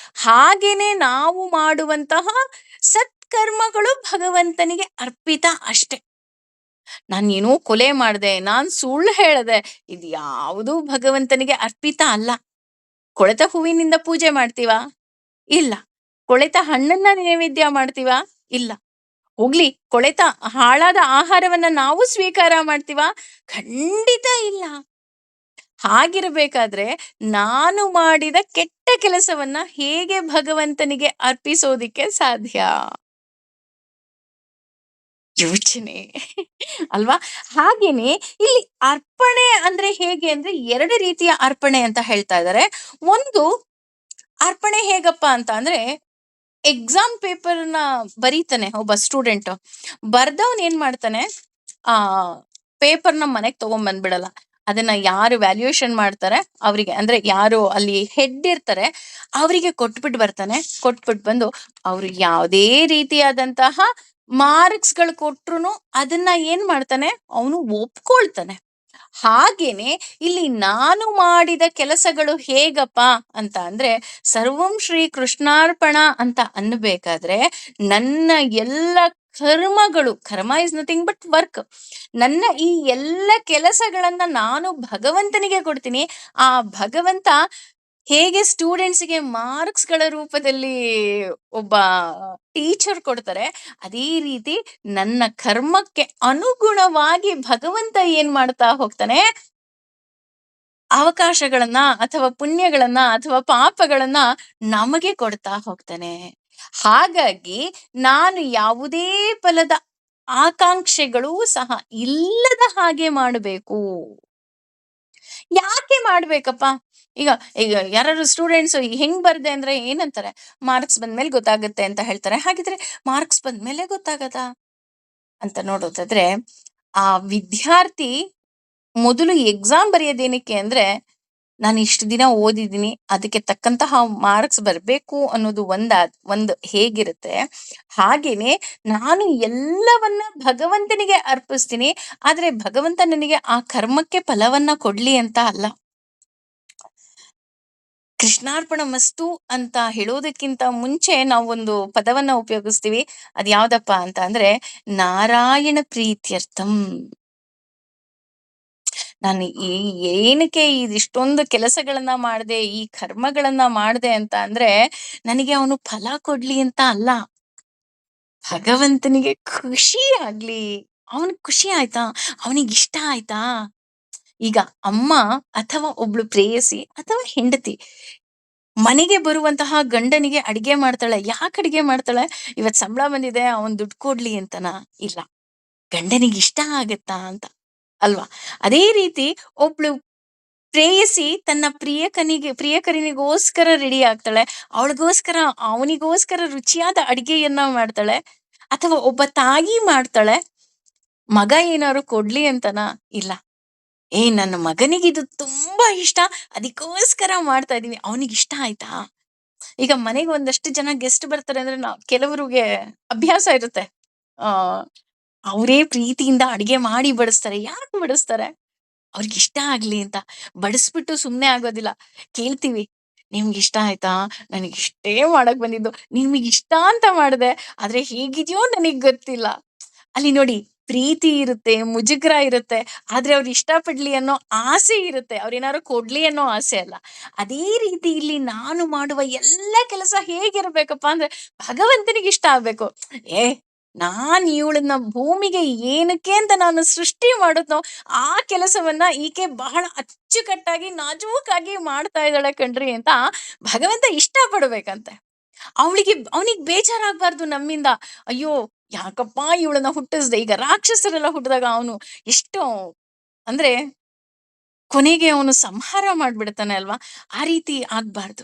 ಹಾಗೇನೆ ನಾವು ಮಾಡುವಂತಹ ಸತ್ಕರ್ಮಗಳು ಭಗವಂತನಿಗೆ ಅರ್ಪಿತ ಅಷ್ಟೆ. ನಾನು ಏನೋ ಕೊಲೆ ಮಾಡಿದೆ, ನಾನ್ ಸುಳ್ಳು ಹೇಳ್ದೆ, ಇದು ಯಾವುದೂ ಭಗವಂತನಿಗೆ ಅರ್ಪಿತ ಅಲ್ಲ. ಕೊಳೆತ ಹೂವಿನಿಂದ ಪೂಜೆ ಮಾಡ್ತೀವಾ? ಇಲ್ಲ. ಕೊಳೆತ ಹಣ್ಣನ್ನ ನೈವೇದ್ಯ ಮಾಡ್ತೀವಾ? ಇಲ್ಲ. ಹೋಗ್ಲಿ ಕೊಳೆತ ಹಾಳಾದ ಆಹಾರವನ್ನ ನಾವು ಸ್ವೀಕಾರ ಮಾಡ್ತೀವಾ? ಖಂಡಿತ ಇಲ್ಲ. ಹಾಗಿರಬೇಕಾದ್ರೆ ನಾನು ಮಾಡಿದ ಕೆಟ್ಟ ಕೆಲಸವನ್ನ ಹೇಗೆ ಭಗವಂತನಿಗೆ ಅರ್ಪಿಸೋದಿಕ್ಕೆ ಸಾಧ್ಯ? ಯೋಚನೆ ಅಲ್ವಾ? ಹಾಗೇನೆ ಇಲ್ಲಿ ಅರ್ಪಣೆ ಅಂದ್ರೆ ಹೇಗೆ ಅಂದ್ರೆ 2 ರೀತಿಯ ಅರ್ಪಣೆ ಅಂತ ಹೇಳ್ತಾ ಇದ್ದಾರೆ. ಒಂದು ಅರ್ಪಣೆ ಹೇಗಪ್ಪ ಅಂತ ಅಂದ್ರೆ ಎಕ್ಸಾಮ್ ಪೇಪರ್‌ನ ಬರೀತಾನೆ ಒಬ್ಬ ಸ್ಟೂಡೆಂಟ್. ಬರ್ದವ್ನ್ ಏನ್ ಮಾಡ್ತಾನೆ, ಆ ಪೇಪರ್‌ನ ಮನೆಗ್ ತಗೊಂಬಂದ್ಬಿಡಲ್ಲ. ಅದನ್ನ ಯಾರು ವ್ಯಾಲ್ಯೂಯೇಷನ್ ಮಾಡ್ತಾರೆ ಅವ್ರಿಗೆ, ಅಂದ್ರೆ ಯಾರು ಅಲ್ಲಿ ಹೆಡ್ ಇರ್ತಾರೆ ಅವ್ರಿಗೆ ಕೊಟ್ಬಿಟ್ಟು ಬರ್ತಾನೆ. ಕೊಟ್ಬಿಟ್ಟು ಬಂದು ಅವ್ರು ಯಾವುದೇ ರೀತಿಯಾದಂತಹ ಮಾರ್ಕ್ಸ್‌ಗಳು ಕೊಟ್ರುನು ಅದನ್ನ ಏನ್ ಮಾಡ್ತಾನೆ, ಅವನು ಒಪ್ಕೊಳ್ತಾನೆ. ಹಾಗೇನೆ ಇಲ್ಲಿ ನಾನು ಮಾಡಿದ ಕೆಲಸಗಳು ಹೇಗಪ್ಪ ಅಂತ ಅಂದ್ರೆ ಸರ್ವಂ ಶ್ರೀ ಕೃಷ್ಣಾರ್ಪಣ ಅಂತ ಅನ್ಬೇಕಾದ್ರೆ ನನ್ನ ಎಲ್ಲ ಕರ್ಮಗಳು, ಕರ್ಮ ಇಸ್ ನಥಿಂಗ್ ಬಟ್ ವರ್ಕ್, ನನ್ನ ಈ ಎಲ್ಲ ಕೆಲಸಗಳನ್ನ ನಾನು ಭಗವಂತನಿಗೆ ಕೊಡ್ತೀನಿ. ಆ ಭಗವಂತ ಹೇಗೆ ಸ್ಟೂಡೆಂಟ್ಸ್‌ಗೆ ಮಾರ್ಕ್ಸ್‌ಗಳ ರೂಪದಲ್ಲಿ ಒಬ್ಬ ಟೀಚರ್ ಕೊಡ್ತಾರೆ, ಅದೇ ರೀತಿ ನನ್ನ ಕರ್ಮಕ್ಕೆ ಅನುಗುಣವಾಗಿ ಭಗವಂತ ಏನ್ ಮಾಡ್ತಾ ಹೋಗ್ತಾನೆ, ಅವಕಾಶಗಳನ್ನ ಅಥವಾ ಪುಣ್ಯಗಳನ್ನ ಅಥವಾ ಪಾಪಗಳನ್ನ ನಮಗೆ ಕೊಡ್ತಾ ಹೋಗ್ತಾನೆ. ಹಾಗಾಗಿ ನಾನು ಯಾವುದೇ ಫಲದ ಆಕಾಂಕ್ಷೆಗಳೂ ಸಹ ಇಲ್ಲದ ಹಾಗೆ ಮಾಡಬೇಕು. ಯಾಕೆ ಮಾಡ್ಬೇಕಪ್ಪ? ಈಗ ಈಗ ಯಾರಾದ್ರು ಸ್ಟೂಡೆಂಟ್ಸ್ ಹೆಂಗ್ ಬರ್ದೆ ಅಂದ್ರೆ ಏನಂತಾರೆ? ಮಾರ್ಕ್ಸ್ ಬಂದ್ಮೇಲೆ ಗೊತ್ತಾಗುತ್ತೆ ಅಂತ ಹೇಳ್ತಾರೆ. ಹಾಗಿದ್ರೆ ಮಾರ್ಕ್ಸ್ ಬಂದ್ಮೇಲೆ ಗೊತ್ತಾಗದಾ? ಅಂತ ನೋಡೋದಾದ್ರೆ, ಆ ವಿದ್ಯಾರ್ಥಿ ಮೊದಲು ಎಕ್ಸಾಮ್ ಬರೆಯೋದೇನಕ್ಕೆ ಅಂದ್ರೆ, ನಾನು ಇಷ್ಟು ದಿನ ಓದಿದ್ದೀನಿ, ಅದಕ್ಕೆ ತಕ್ಕಂತಹ ಮಾರ್ಕ್ಸ್ ಬರ್ಬೇಕು ಅನ್ನೋದು ಒಂದು ಹೇಗಿರುತ್ತೆ, ಹಾಗೇನೆ ನಾನು ಎಲ್ಲವನ್ನ ಭಗವಂತನಿಗೆ ಅರ್ಪಿಸ್ತೀನಿ. ಆದ್ರೆ ಭಗವಂತ ನನಗೆ ಆ ಕರ್ಮಕ್ಕೆ ಫಲವನ್ನ ಕೊಡ್ಲಿ ಅಂತ ಅಲ್ಲ. ಕೃಷ್ಣಾರ್ಪಣ ಮಸ್ತು ಅಂತ ಹೇಳೋದಕ್ಕಿಂತ ಮುಂಚೆ ನಾವೊಂದು ಪದವನ್ನ ಉಪಯೋಗಿಸ್ತೀವಿ. ಅದ್ ಯಾವ್ದಪ್ಪ ಅಂತ ಅಂದ್ರೆ ನಾರಾಯಣ ಪ್ರೀತ್ಯರ್ಥಂ. ನಾನು ಏನಕ್ಕೆ ಇದಿಷ್ಟೊಂದು ಕೆಲಸಗಳನ್ನ ಮಾಡ್ದೆ, ಈ ಕರ್ಮಗಳನ್ನ ಮಾಡ್ದೆ ಅಂತ ಅಂದ್ರೆ ನನಗೆ ಅವನು ಫಲ ಕೊಡ್ಲಿ ಅಂತ ಅಲ್ಲ. ಭಗವಂತನಿಗೆ ಖುಷಿ ಆಗ್ಲಿ. ಅವನಿಗೆ ಖುಷಿ ಆಯ್ತಾ? ಅವನಿಗೆ ಇಷ್ಟ ಆಯ್ತಾ? ಈಗ ಅಮ್ಮ ಅಥವಾ ಒಬ್ಳು ಪ್ರೇಯಸಿ ಅಥವಾ ಹೆಂಡತಿ ಮನೆಗೆ ಬರುವಂತಹ ಗಂಡನಿಗೆ ಅಡಿಗೆ ಮಾಡ್ತಾಳೆ. ಯಾಕೆ ಅಡಿಗೆ ಮಾಡ್ತಾಳೆ? ಇವತ್ ಸಂಬಳ ಬಂದಿದೆ ಅವನ್ ದುಡ್ಡು ಕೊಡ್ಲಿ ಅಂತನಾ? ಇಲ್ಲ. ಗಂಡನಿಗೆ ಇಷ್ಟ ಆಗತ್ತಾ ಅಂತ. ಅಲ್ವಾ? ಅದೇ ರೀತಿ ಒಬ್ಳು ಪ್ರೇಯಸಿ ತನ್ನ ಪ್ರಿಯಕರನಿಗೋಸ್ಕರ ರೆಡಿ ಆಗ್ತಾಳೆ. ಅವಳಿಗೋಸ್ಕರ ಅವನಿಗೋಸ್ಕರ ರುಚಿಯಾದ ಅಡಿಗೆಯನ್ನ ಮಾಡ್ತಾಳೆ. ಅಥವಾ ಒಬ್ಬ ತಾಯಿ ಮಾಡ್ತಾಳೆ. ಮಗ ಏನಾದ್ರು ಕೊಡ್ಲಿ ಅಂತನಾ? ಇಲ್ಲ. ನನ್ನ ಮಗನಿಗಿದು ತುಂಬಾ ಇಷ್ಟ. ಅದಕ್ಕೋಸ್ಕರ ಮಾಡ್ತಾ ಇದೀನಿ. ಅವನಿಗಿಷ್ಟ ಆಯ್ತಾ? ಈಗ ಮನೆಗೆ ಒಂದಷ್ಟು ಜನ ಗೆಸ್ಟ್ ಬರ್ತಾರೆ ಅಂದ್ರೆ ಕೆಲವ್ರಿಗೆ ಅಭ್ಯಾಸ ಇರುತ್ತೆ. ಆ ಅವರೇ ಪ್ರೀತಿಯಿಂದ ಅಡಿಗೆ ಮಾಡಿ ಬಡಿಸ್ತಾರೆ. ಯಾಕೆ ಬಡಿಸ್ತಾರೆ? ಅವ್ರಿಗಿಷ್ಟ ಆಗ್ಲಿ ಅಂತ. ಬಡಿಸ್ಬಿಟ್ಟು ಸುಮ್ನೆ ಆಗೋದಿಲ್ಲ. ಕೇಳ್ತೀವಿ. ನಿಮ್ಗಿಷ್ಟ ಆಯ್ತಾ? ನನಗಿಷ್ಟೇ ಮಾಡಕ್ ಬಂದಿದ್ದು. ನಿಮಗಿಷ್ಟ ಅಂತ ಮಾಡ್ದೆ. ಆದ್ರೆ ಹೇಗಿದ್ಯೋ ನನಗ್ ಗೊತ್ತಿಲ್ಲ. ಅಲ್ಲಿ ನೋಡಿ, ಪ್ರೀತಿ ಇರುತ್ತೆ, ಮುಜುಗರ ಇರುತ್ತೆ. ಆದ್ರೆ ಅವ್ರು ಇಷ್ಟಪಡ್ಲಿ ಅನ್ನೋ ಆಸೆ ಇರುತ್ತೆ. ಅವ್ರೇನಾದ್ರು ಕೊಡ್ಲಿ ಅನ್ನೋ ಆಸೆ ಅಲ್ಲ. ಅದೇ ರೀತಿ ಇಲ್ಲಿ ನಾನು ಮಾಡುವ ಎಲ್ಲ ಕೆಲಸ ಹೇಗಿರ್ಬೇಕಪ್ಪ ಅಂದ್ರೆ ಭಗವಂತನಿಗೆ ಇಷ್ಟ ಆಗ್ಬೇಕು. ಏ ನಾನ್ ಇವಳನ್ನ ಭೂಮಿಗೆ ಏನಕ್ಕೆ ಅಂತ ನಾನು ಸೃಷ್ಟಿ ಮಾಡುದ್ನೋ ಆ ಕೆಲಸವನ್ನ ಈಕೆ ಬಹಳ ಅಚ್ಚುಕಟ್ಟಾಗಿ ನಾಜೂಕಾಗಿ ಮಾಡ್ತಾ ಇದ್ದಾಳೆ ಕಣ್ರಿ ಅಂತ ಭಗವಂತ ಇಷ್ಟ ಪಡ್ಬೇಕಂತೆ. ಅವನಿಗೆ ಬೇಜಾರಾಗ್ಬಾರ್ದು ನಮ್ಮಿಂದ. ಅಯ್ಯೋ ಯಾಕಪ್ಪ ಇವಳನ್ನ ಹುಟ್ಟಿಸ್ದೆ. ಈಗ ರಾಕ್ಷಸರೆಲ್ಲ ಹುಟ್ಟಿದಾಗ ಅವನು ಎಷ್ಟು ಅಂದ್ರೆ ಕೊನೆಗೆ ಅವನು ಸಂಹಾರ ಮಾಡ್ಬಿಡ್ತಾನೆ ಅಲ್ವಾ? ಆ ರೀತಿ ಆಗ್ಬಾರ್ದು.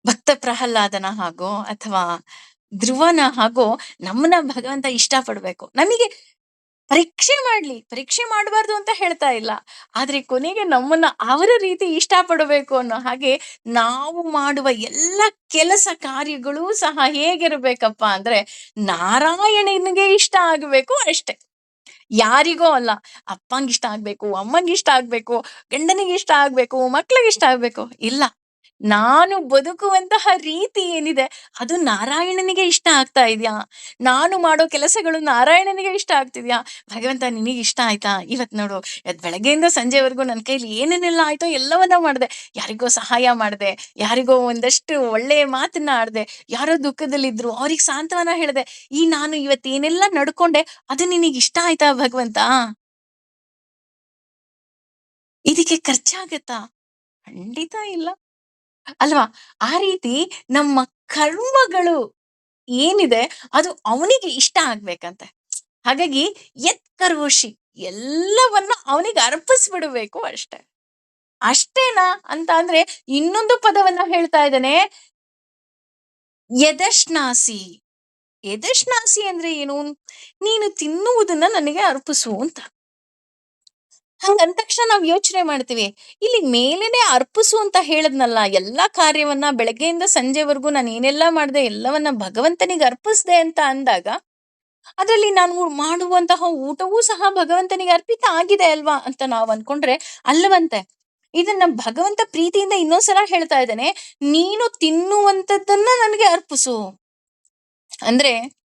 ಭಕ್ತ ಪ್ರಹ್ಲಾದನ ಹಾಗೋ ಅಥವಾ ಧ್ರುವನ ಹಾಗೋ ನಮ್ಮನ್ನ ಭಗವಂತ ಇಷ್ಟ ಪಡ್ಬೇಕು. ನಮಗೆ ಪರೀಕ್ಷೆ ಮಾಡ್ಲಿ, ಪರೀಕ್ಷೆ ಮಾಡಬಾರ್ದು ಅಂತ ಹೇಳ್ತಾ ಇಲ್ಲ. ಆದ್ರೆ ಕೊನೆಗೆ ನಮ್ಮನ್ನ ಅವರ ರೀತಿ ಇಷ್ಟ ಪಡಬೇಕು ಅನ್ನೋ ಹಾಗೆ ನಾವು ಮಾಡುವ ಎಲ್ಲ ಕೆಲಸ ಕಾರ್ಯಗಳೂ ಸಹ ಹೇಗಿರ್ಬೇಕಪ್ಪ ಅಂದ್ರೆ ನಾರಾಯಣನಿಗೆ ಇಷ್ಟ ಆಗ್ಬೇಕು ಅಷ್ಟೇ. ಯಾರಿಗೋ ಅಲ್ಲ. ಅಪ್ಪಂಗೆ ಇಷ್ಟ ಆಗ್ಬೇಕು, ಅಮ್ಮಂಗೆ ಇಷ್ಟ ಆಗ್ಬೇಕು, ಗಂಡನಿಗೆ ಇಷ್ಟ ಆಗ್ಬೇಕು, ಮಕ್ಳಿಗೆ ಇಷ್ಟ ಆಗ್ಬೇಕು ಇಲ್ಲ. ನಾನು ಬದುಕುವಂತಹ ರೀತಿ ಏನಿದೆ ಅದು ನಾರಾಯಣನಿಗೆ ಇಷ್ಟ ಆಗ್ತಾ ಇದೆಯಾ? ನಾನು ಮಾಡೋ ಕೆಲಸಗಳು ನಾರಾಯಣನಿಗೆ ಇಷ್ಟ ಆಗ್ತಿದ್ಯಾ? ಭಗವಂತ ನಿನಗೆ ಇಷ್ಟ ಆಯ್ತಾ? ಇವತ್ತು ನೋಡು, ಇವತ್ತು ಬೆಳಗ್ಗೆಯಿಂದ ಸಂಜೆವರೆಗೂ ನನ್ನ ಕೈಲಿ ಏನೇನೆಲ್ಲ ಆಯ್ತೋ ಎಲ್ಲವನ್ನ ಮಾಡಿದೆ. ಯಾರಿಗೋ ಸಹಾಯ ಮಾಡಿದೆ, ಯಾರಿಗೋ ಒಂದಷ್ಟು ಒಳ್ಳೆಯ ಮಾತನ್ನ ಆಡ್ದೆ, ಯಾರೋ ದುಃಖದಲ್ಲಿದ್ರು ಅವ್ರಿಗೆ ಸಾಂತ್ವನ ಹೇಳಿದೆ. ಈ ನಾನು ಇವತ್ತು ಏನೆಲ್ಲ ನಡ್ಕೊಂಡೆ ಅದು ನಿನಗೆ ಇಷ್ಟ ಆಯ್ತಾ ಭಗವಂತ? ಇದಕ್ಕೆ ಖರ್ಚಾಗತ್ತಾ? ಖಂಡಿತ ಇಲ್ಲ. ಅಲ್ವಾ? ಆ ರೀತಿ ನಮ್ಮ ಕರ್ಮಗಳು ಏನಿದೆ ಅದು ಅವನಿಗೆ ಇಷ್ಟ ಆಗ್ಬೇಕಂತೆ. ಹಾಗಾಗಿ ಯತ್ ಕರೋಷಿ ಎಲ್ಲವನ್ನ ಅವನಿಗೆ ಅರ್ಪಿಸ್ಬಿಡ್ಬೇಕು ಅಷ್ಟೇ. ಅಷ್ಟೇನಾ ಅಂತ ಅಂದ್ರೆ ಇನ್ನೊಂದು ಪದವನ್ನ ಹೇಳ್ತಾ ಇದ್ದಾನೆ, ಯದಶ್ನಾಸಿ. ಯದಶ್ನಾಸಿ ಅಂದ್ರೆ ಏನು? ನೀನು ತಿನ್ನುವುದನ್ನ ನನಗೆ ಅರ್ಪಿಸು ಅಂತ. ಹಂಗಂದ ತಕ್ಷಣ ನಾವ್ ಯೋಚನೆ ಮಾಡ್ತೀವಿ. ಇಲ್ಲಿ ಮೇಲೇನೆ ಅರ್ಪಿಸು ಅಂತ ಹೇಳದ್ನಲ್ಲ, ಎಲ್ಲಾ ಕಾರ್ಯವನ್ನ ಬೆಳಗ್ಗೆಯಿಂದ ಸಂಜೆವರೆಗೂ ನಾನು ಏನೆಲ್ಲಾ ಮಾಡ್ದೆ ಎಲ್ಲವನ್ನ ಭಗವಂತನಿಗೆ ಅರ್ಪಿಸ್ದೆ ಅಂತ ಅಂದಾಗ, ಅದ್ರಲ್ಲಿ ನಾನು ಮಾಡುವಂತಹ ಊಟವೂ ಸಹ ಭಗವಂತನಿಗೆ ಅರ್ಪಿತ ಆಗಿದೆ ಅಲ್ವಾ ಅಂತ ನಾವ್ ಅನ್ಕೊಂಡ್ರೆ ಅಲ್ಲವಂತೆ. ಇದನ್ನ ಭಗವಂತ ಪ್ರೀತಿಯಿಂದ ಇನ್ನೊಂದ್ಸಲ ಹೇಳ್ತಾ ಇದ್ದಾನೆ, ನೀನು ತಿನ್ನುವಂತದ್ದನ್ನ ನನಗೆ ಅರ್ಪಿಸು. ಅಂದ್ರೆ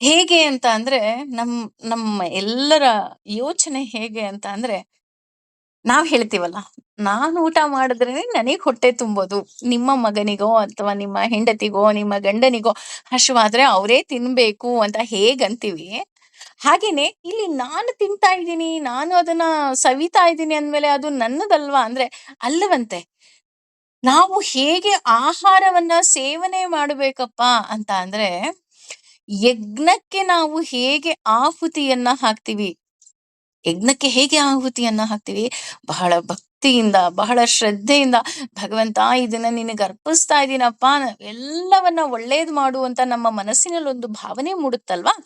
ಹೇಗೆ ಅಂತ ಅಂದ್ರೆ, ನಮ್ ನಮ್ಮ ಎಲ್ಲರ ಯೋಚನೆ ಹೇಗೆ ಅಂತ ಅಂದ್ರೆ, ನಾವ್ ಹೇಳ್ತೀವಲ್ಲ, ನಾನ್ ಊಟ ಮಾಡಿದ್ರೇನೆ ನನಗ್ ಹೊಟ್ಟೆ ತುಂಬೋದು. ನಿಮ್ಮ ಮಗನಿಗೋ ಅಥವಾ ನಿಮ್ಮ ಹೆಂಡತಿಗೋ, ನಿಮ್ಮ ಗಂಡನಿಗೋ ಹಶ್ವಾದ್ರೆ ಅವರೇ ತಿನ್ಬೇಕು ಅಂತ ಹೇಗಂತೀವಿ, ಹಾಗೇನೆ ಇಲ್ಲಿ ನಾನು ತಿಂತಾ ಇದ್ದೀನಿ, ನಾನು ಅದನ್ನ ಸವಿತಾ ಇದ್ದೀನಿ ಅಂದ್ಮೇಲೆ ಅದು ನನ್ನದಲ್ವಾ ಅಂದ್ರೆ ಅಲ್ಲವಂತೆ. ನಾವು ಹೇಗೆ ಆಹಾರವನ್ನ ಸೇವನೆ ಮಾಡ್ಬೇಕಪ್ಪ ಅಂತ ಅಂದ್ರೆ, ಯಜ್ಞಕ್ಕೆ ನಾವು ಹೇಗೆ ಆಹುತಿಯನ್ನ ಹಾಕ್ತಿವಿ, ಯಜ್ಞಕ್ಕೆ ಹೇಗೆ ಆಹುತಿಯನ್ನ ಹಾಕ್ತಿವಿ, ಬಹಳ ಭಕ್ತಿಯಿಂದ, ಬಹಳ ಶ್ರದ್ಧೆಯಿಂದ, ಭಗವಂತ ಇದನ್ನ ನಿನಗೆ ಅರ್ಪಿಸ್ತಾ ಇದ್ದೀನಪ್ಪ, ಎಲ್ಲವನ್ನ ಒಳ್ಳೇದ್ ಮಾಡು ಅಂತ ನಮ್ಮ ಮನಸ್ಸಿನಲ್ಲಿ ಒಂದು ಭಾವನೆ ಮೂಡುತ್ತಲ್ವಾ?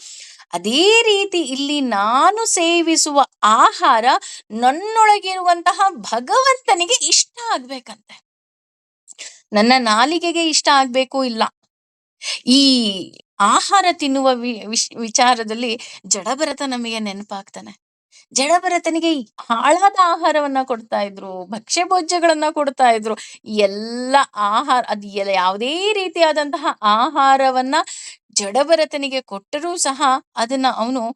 ಅದೇ ರೀತಿ ಇಲ್ಲಿ ನಾನು ಸೇವಿಸುವ ಆಹಾರ ನನ್ನೊಳಗಿರುವಂತಹ ಭಗವಂತನಿಗೆ ಇಷ್ಟ ಆಗ್ಬೇಕಂತೆ. ನನ್ನ ನಾಲಿಗೆಗೆ ಇಷ್ಟ ಆಗ್ಬೇಕು ಇಲ್ಲ. ಈ ಆಹಾರ ತಿನ್ನುವ ವಿಚಾರದಲ್ಲಿ ಜಡಭರತ ನಮಗೆ ನೆನಪಾಗ್ತಾನೆ. ಜಡಭರತನಿಗೆ ಹಾಳಾದ ಆಹಾರವನ್ನ ಕೊಡ್ತಾ ಇದ್ರು, ಭಕ್ಷ್ಯ ಭೋಜ್ಯಗಳನ್ನ ಕೊಡ್ತಾ ಇದ್ರು. ಎಲ್ಲ ಆಹಾರ ಯಾವುದೇ ರೀತಿಯಾದಂತಹ ಆಹಾರವನ್ನ ಜಡಭರತನಿಗೆ ಕೊಟ್ಟರೂ ಸಹ ಅದನ್ನ ಅವನು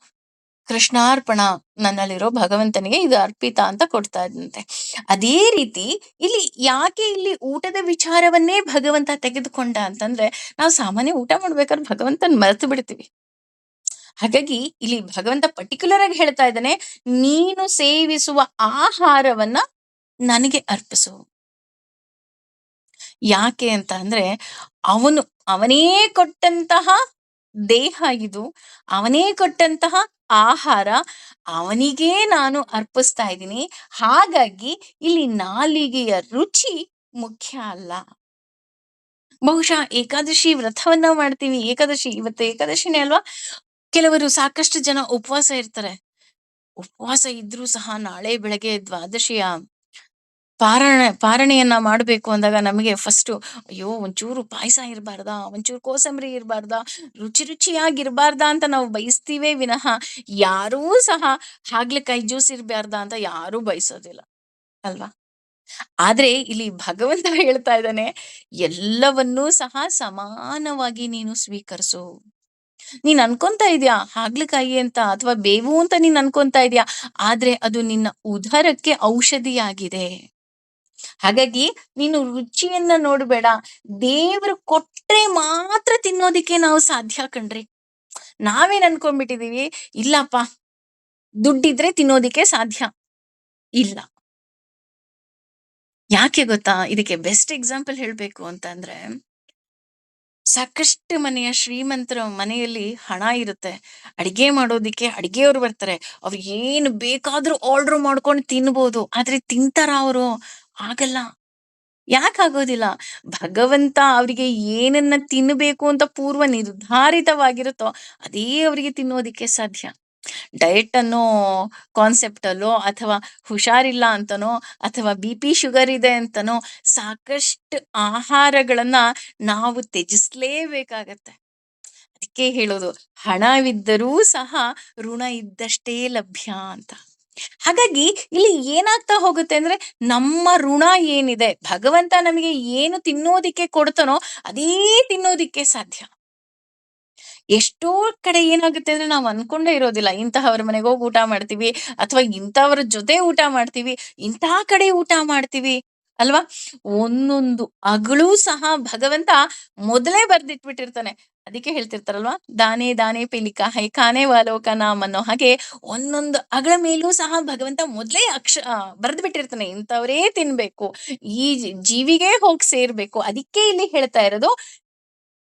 ಕೃಷ್ಣಾರ್ಪಣ, ನನ್ನಲ್ಲಿರೋ ಭಗವಂತನಿಗೆ ಇದು ಅರ್ಪಿತ ಅಂತ ಕೊಡ್ತಾ ಇದ್ದಂತೆ. ಅದೇ ರೀತಿ ಇಲ್ಲಿ ಯಾಕೆ ಇಲ್ಲಿ ಊಟದ ವಿಚಾರವನ್ನೇ ಭಗವಂತ ತೆಗೆದುಕೊಂಡ ಅಂತಂದ್ರೆ, ನಾವು ಸಾಮಾನ್ಯ ಊಟ ಮಾಡ್ಬೇಕಾದ್ರೆ ಭಗವಂತನ್ ಮರೆತು ಬಿಡ್ತೀವಿ. ಹಾಗಾಗಿ ಇಲ್ಲಿ ಭಗವಂತ ಪರ್ಟಿಕ್ಯುಲರ್ ಆಗಿ ಹೇಳ್ತಾ ಇದ್ದಾನೆ, ನೀನು ಸೇವಿಸುವ ಆಹಾರವನ್ನ ನನಗೆ ಅರ್ಪಿಸು. ಯಾಕೆ ಅಂತ ಅಂದ್ರೆ, ಅವನು ಅವನೇ ಕೊಟ್ಟಂತಹ ದೇಹ ಇದು, ಅವನೇ ಕೊಟ್ಟಂತಹ ಆಹಾರ ಅವನಿಗೇ ನಾನು ಅರ್ಪಿಸ್ತಾ ಇದ್ದೀನಿ. ಹಾಗಾಗಿ ಇಲ್ಲಿ ನಾಲಿಗೆಯ ರುಚಿ ಮುಖ್ಯ ಅಲ್ಲ. ಬಹುಶಃ ಏಕಾದಶಿ ವ್ರತವನ್ನ ಮಾಡ್ತೀವಿ, ಇವತ್ತು ಏಕಾದಶಿನೇ ಅಲ್ವಾ? ಕೆಲವರು ಸಾಕಷ್ಟು ಜನ ಉಪವಾಸ ಇರ್ತಾರೆ. ಉಪವಾಸ ಇದ್ರೂ ಸಹ ನಾಳೆ ಬೆಳಗ್ಗೆ ದ್ವಾದಶಿಯ ಪಾರಣೆಯನ್ನ ಮಾಡ್ಬೇಕು ಅಂದಾಗ ನಮಗೆ ಫಸ್ಟು ಅಯ್ಯೋ ಒಂಚೂರು ಪಾಯಸ ಇರಬಾರ್ದಾ, ಒಂಚೂರು ಕೋಸಂಬರಿ ಇರಬಾರ್ದಾ, ರುಚಿಯಾಗಿರ್ಬಾರ್ದಾ ಅಂತ ನಾವು ಬಯಸ್ತೀವೇ ವಿನಃ, ಯಾರೂ ಸಹ ಹಾಗ್ಲಕಾಯಿ ಜ್ಯೂಸ್ ಇರ್ಬಾರ್ದಾ ಅಂತ ಯಾರೂ ಬಯಸೋದಿಲ್ಲ ಅಲ್ವಾ? ಆದ್ರೆ ಇಲ್ಲಿ ಭಗವಂತ ಹೇಳ್ತಾ ಇದ್ದಾನೆ, ಎಲ್ಲವನ್ನೂ ಸಹ ಸಮಾನವಾಗಿ ನೀನು ಸ್ವೀಕರಿಸು. ನೀನ್ ಅನ್ಕೊಂತಾ ಇದ್ಯಾ ಹಾಗ್ಲಕಾಯಿ ಅಂತ ಅಥವಾ ಬೇವು ಅಂತ ನೀನ್ ಅನ್ಕೊಂತಾ ಇದ್ಯಾ, ಆದ್ರೆ ಅದು ನಿನ್ನ ಉದರಕ್ಕೆ ಔಷಧಿಯಾಗಿದೆ. ಹಾಗಾಗಿ ನೀನು ರುಚಿಯನ್ನ ನೋಡ್ಬೇಡ, ದೇವರು ಕೊಟ್ರೆ ಮಾತ್ರ ತಿನ್ನೋದಿಕ್ಕೆ ನಾವು ಸಾಧ್ಯ ಕಣ್ರಿ. ನಾವೇನ್ ಅನ್ಕೊಂಡ್ಬಿಟ್ಟಿದೀವಿ, ಇಲ್ಲಪ್ಪ ದುಡ್ಡಿದ್ರೆ ತಿನ್ನೋದಿಕ್ಕೆ ಸಾಧ್ಯ ಇಲ್ಲ. ಯಾಕೆ ಗೊತ್ತಾ? ಇದಕ್ಕೆ ಬೆಸ್ಟ್ ಎಕ್ಸಾಂಪಲ್ ಹೇಳ್ಬೇಕು ಅಂತ ಅಂದ್ರೆ, ಸಾಕಷ್ಟು ಮನೆಯ ಶ್ರೀಮಂತರ ಮನೆಯಲ್ಲಿ ಹಣ ಇರುತ್ತೆ, ಅಡಿಗೆ ಮಾಡೋದಿಕ್ಕೆ ಅಡಿಗೆಯವ್ರು ಬರ್ತಾರೆ, ಅವ್ರು ಏನು ಬೇಕಾದ್ರೂ ಆರ್ಡರ್ ಮಾಡ್ಕೊಂಡು ತಿನ್ಬೋದು. ಆದ್ರೆ ತಿಂತಾರ ಅವರು? ಆಗಲ್ಲ. ಯಾಕಾಗೋದಿಲ್ಲ? ಭಗವಂತ ಅವರಿಗೆ ಏನನ್ನ ತಿನ್ನಬೇಕು ಅಂತ ಪೂರ್ವ ನಿರ್ಧಾರಿತವಾಗಿರುತ್ತೋ ಅದೇ ಅವರಿಗೆ ತಿನ್ನೋದಿಕ್ಕೆ ಸಾಧ್ಯ. ಡಯಟ್ ಅನ್ನೋ ಕಾನ್ಸೆಪ್ಟ್ ಅಲ್ಲೋ ಅಥವಾ ಹುಷಾರಿಲ್ಲ ಅಂತನೋ ಅಥವಾ ಬಿ-ಪಿ ಶುಗರ್ ಇದೆ ಅಂತನೋ ಸಾಕಷ್ಟು ಆಹಾರಗಳನ್ನ ನಾವು ತ್ಯಜಿಸ್ಲೇಬೇಕಾಗತ್ತೆ. ಅದಕ್ಕೆ ಹೇಳೋದು, ಹಣವಿದ್ದರೂ ಸಹ ಋಣ ಇದ್ದಷ್ಟೇ ಲಭ್ಯ ಅಂತ. ಹಾಗಾಗಿ ಇಲ್ಲಿ ಏನಾಗ್ತಾ ಹೋಗುತ್ತೆ ಅಂದ್ರೆ ನಮ್ಮ ಋಣ ಏನಿದೆ, ಭಗವಂತ ನಮಗೆ ಏನು ತಿನ್ನೋದಿಕ್ಕೆ ಕೊಡ್ತಾನೋ ಅದೇ ತಿನ್ನೋದಿಕ್ಕೆ ಸಾಧ್ಯ. ಎಷ್ಟೋ ಕಡೆ ಏನಾಗುತ್ತೆ ಅಂದ್ರೆ ನಾವು ಅನ್ಕೊಂಡೇ ಇರೋದಿಲ್ಲ. ಇಂತಹವ್ರ ಮನೆಗೆ ಹೋಗಿ ಊಟ ಮಾಡ್ತೀವಿ ಅಥವಾ ಇಂಥವ್ರ ಜೊತೆ ಊಟ ಮಾಡ್ತೀವಿ, ಇಂತಹ ಕಡೆ ಊಟ ಮಾಡ್ತೀವಿ ಅಲ್ವಾ? ಒಂದೊಂದು ಅಗಳೂ ಸಹ ಭಗವಂತ ಮೊದಲೇ ಬರ್ದಿಟ್ಬಿಟ್ಟಿರ್ತಾನೆ. ಅದಕ್ಕೆ ಹೇಳ್ತಿರ್ತಾರಲ್ವಾ, ದಾನೆ ದಾನೆ ಪೆ ಲಿಖಾ ಹೈ ಖಾನೆ ವಾಲೋ ಕಾ ನಾಮ್ ಅನ್ನೋ ಹಾಗೆ ಒಂದೊಂದು ಅಗಳ ಮೇಲೂ ಸಹ ಭಗವಂತ ಮೊದಲೇ ಬರ್ದ್ ಬಿಟ್ಟಿರ್ತಾನೆ, ಇಂಥವ್ರೇ ತಿನ್ಬೇಕು, ಈ ಜೀವಿಗೆ ಹೋಗಿ ಸೇರ್ಬೇಕು. ಅದಕ್ಕೆ ಇಲ್ಲಿ ಹೇಳ್ತಾ ಇರೋದು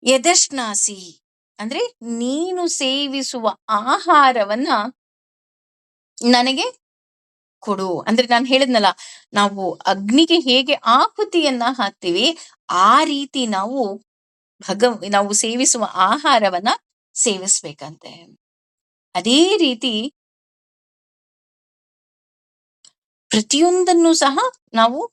ಯದಶ್ನಾಸಿ ಅಂದ್ರೆ ನೀನು ಸೇವಿಸುವ ಆಹಾರವನ್ನ ನನಗೆ ಕೊಡು. ಅಂದ್ರೆ ನಾನು ಹೇಳಿದ್ನಲ್ಲ, ನಾವು ಅಗ್ನಿಗೆ ಹೇಗೆ ಆಹುತಿಯನ್ನ ಹಾಕ್ತಿವಿ, ಆ ರೀತಿ ನಾವು ಸೇವಿಸುವ ಆಹಾರವನ್ನ ಸೇವಿಸ್ಬೇಕಂತೆ. ಅದೇ ರೀತಿ ಪ್ರತಿಯೊಂದನ್ನು ಸಹ ನಾವು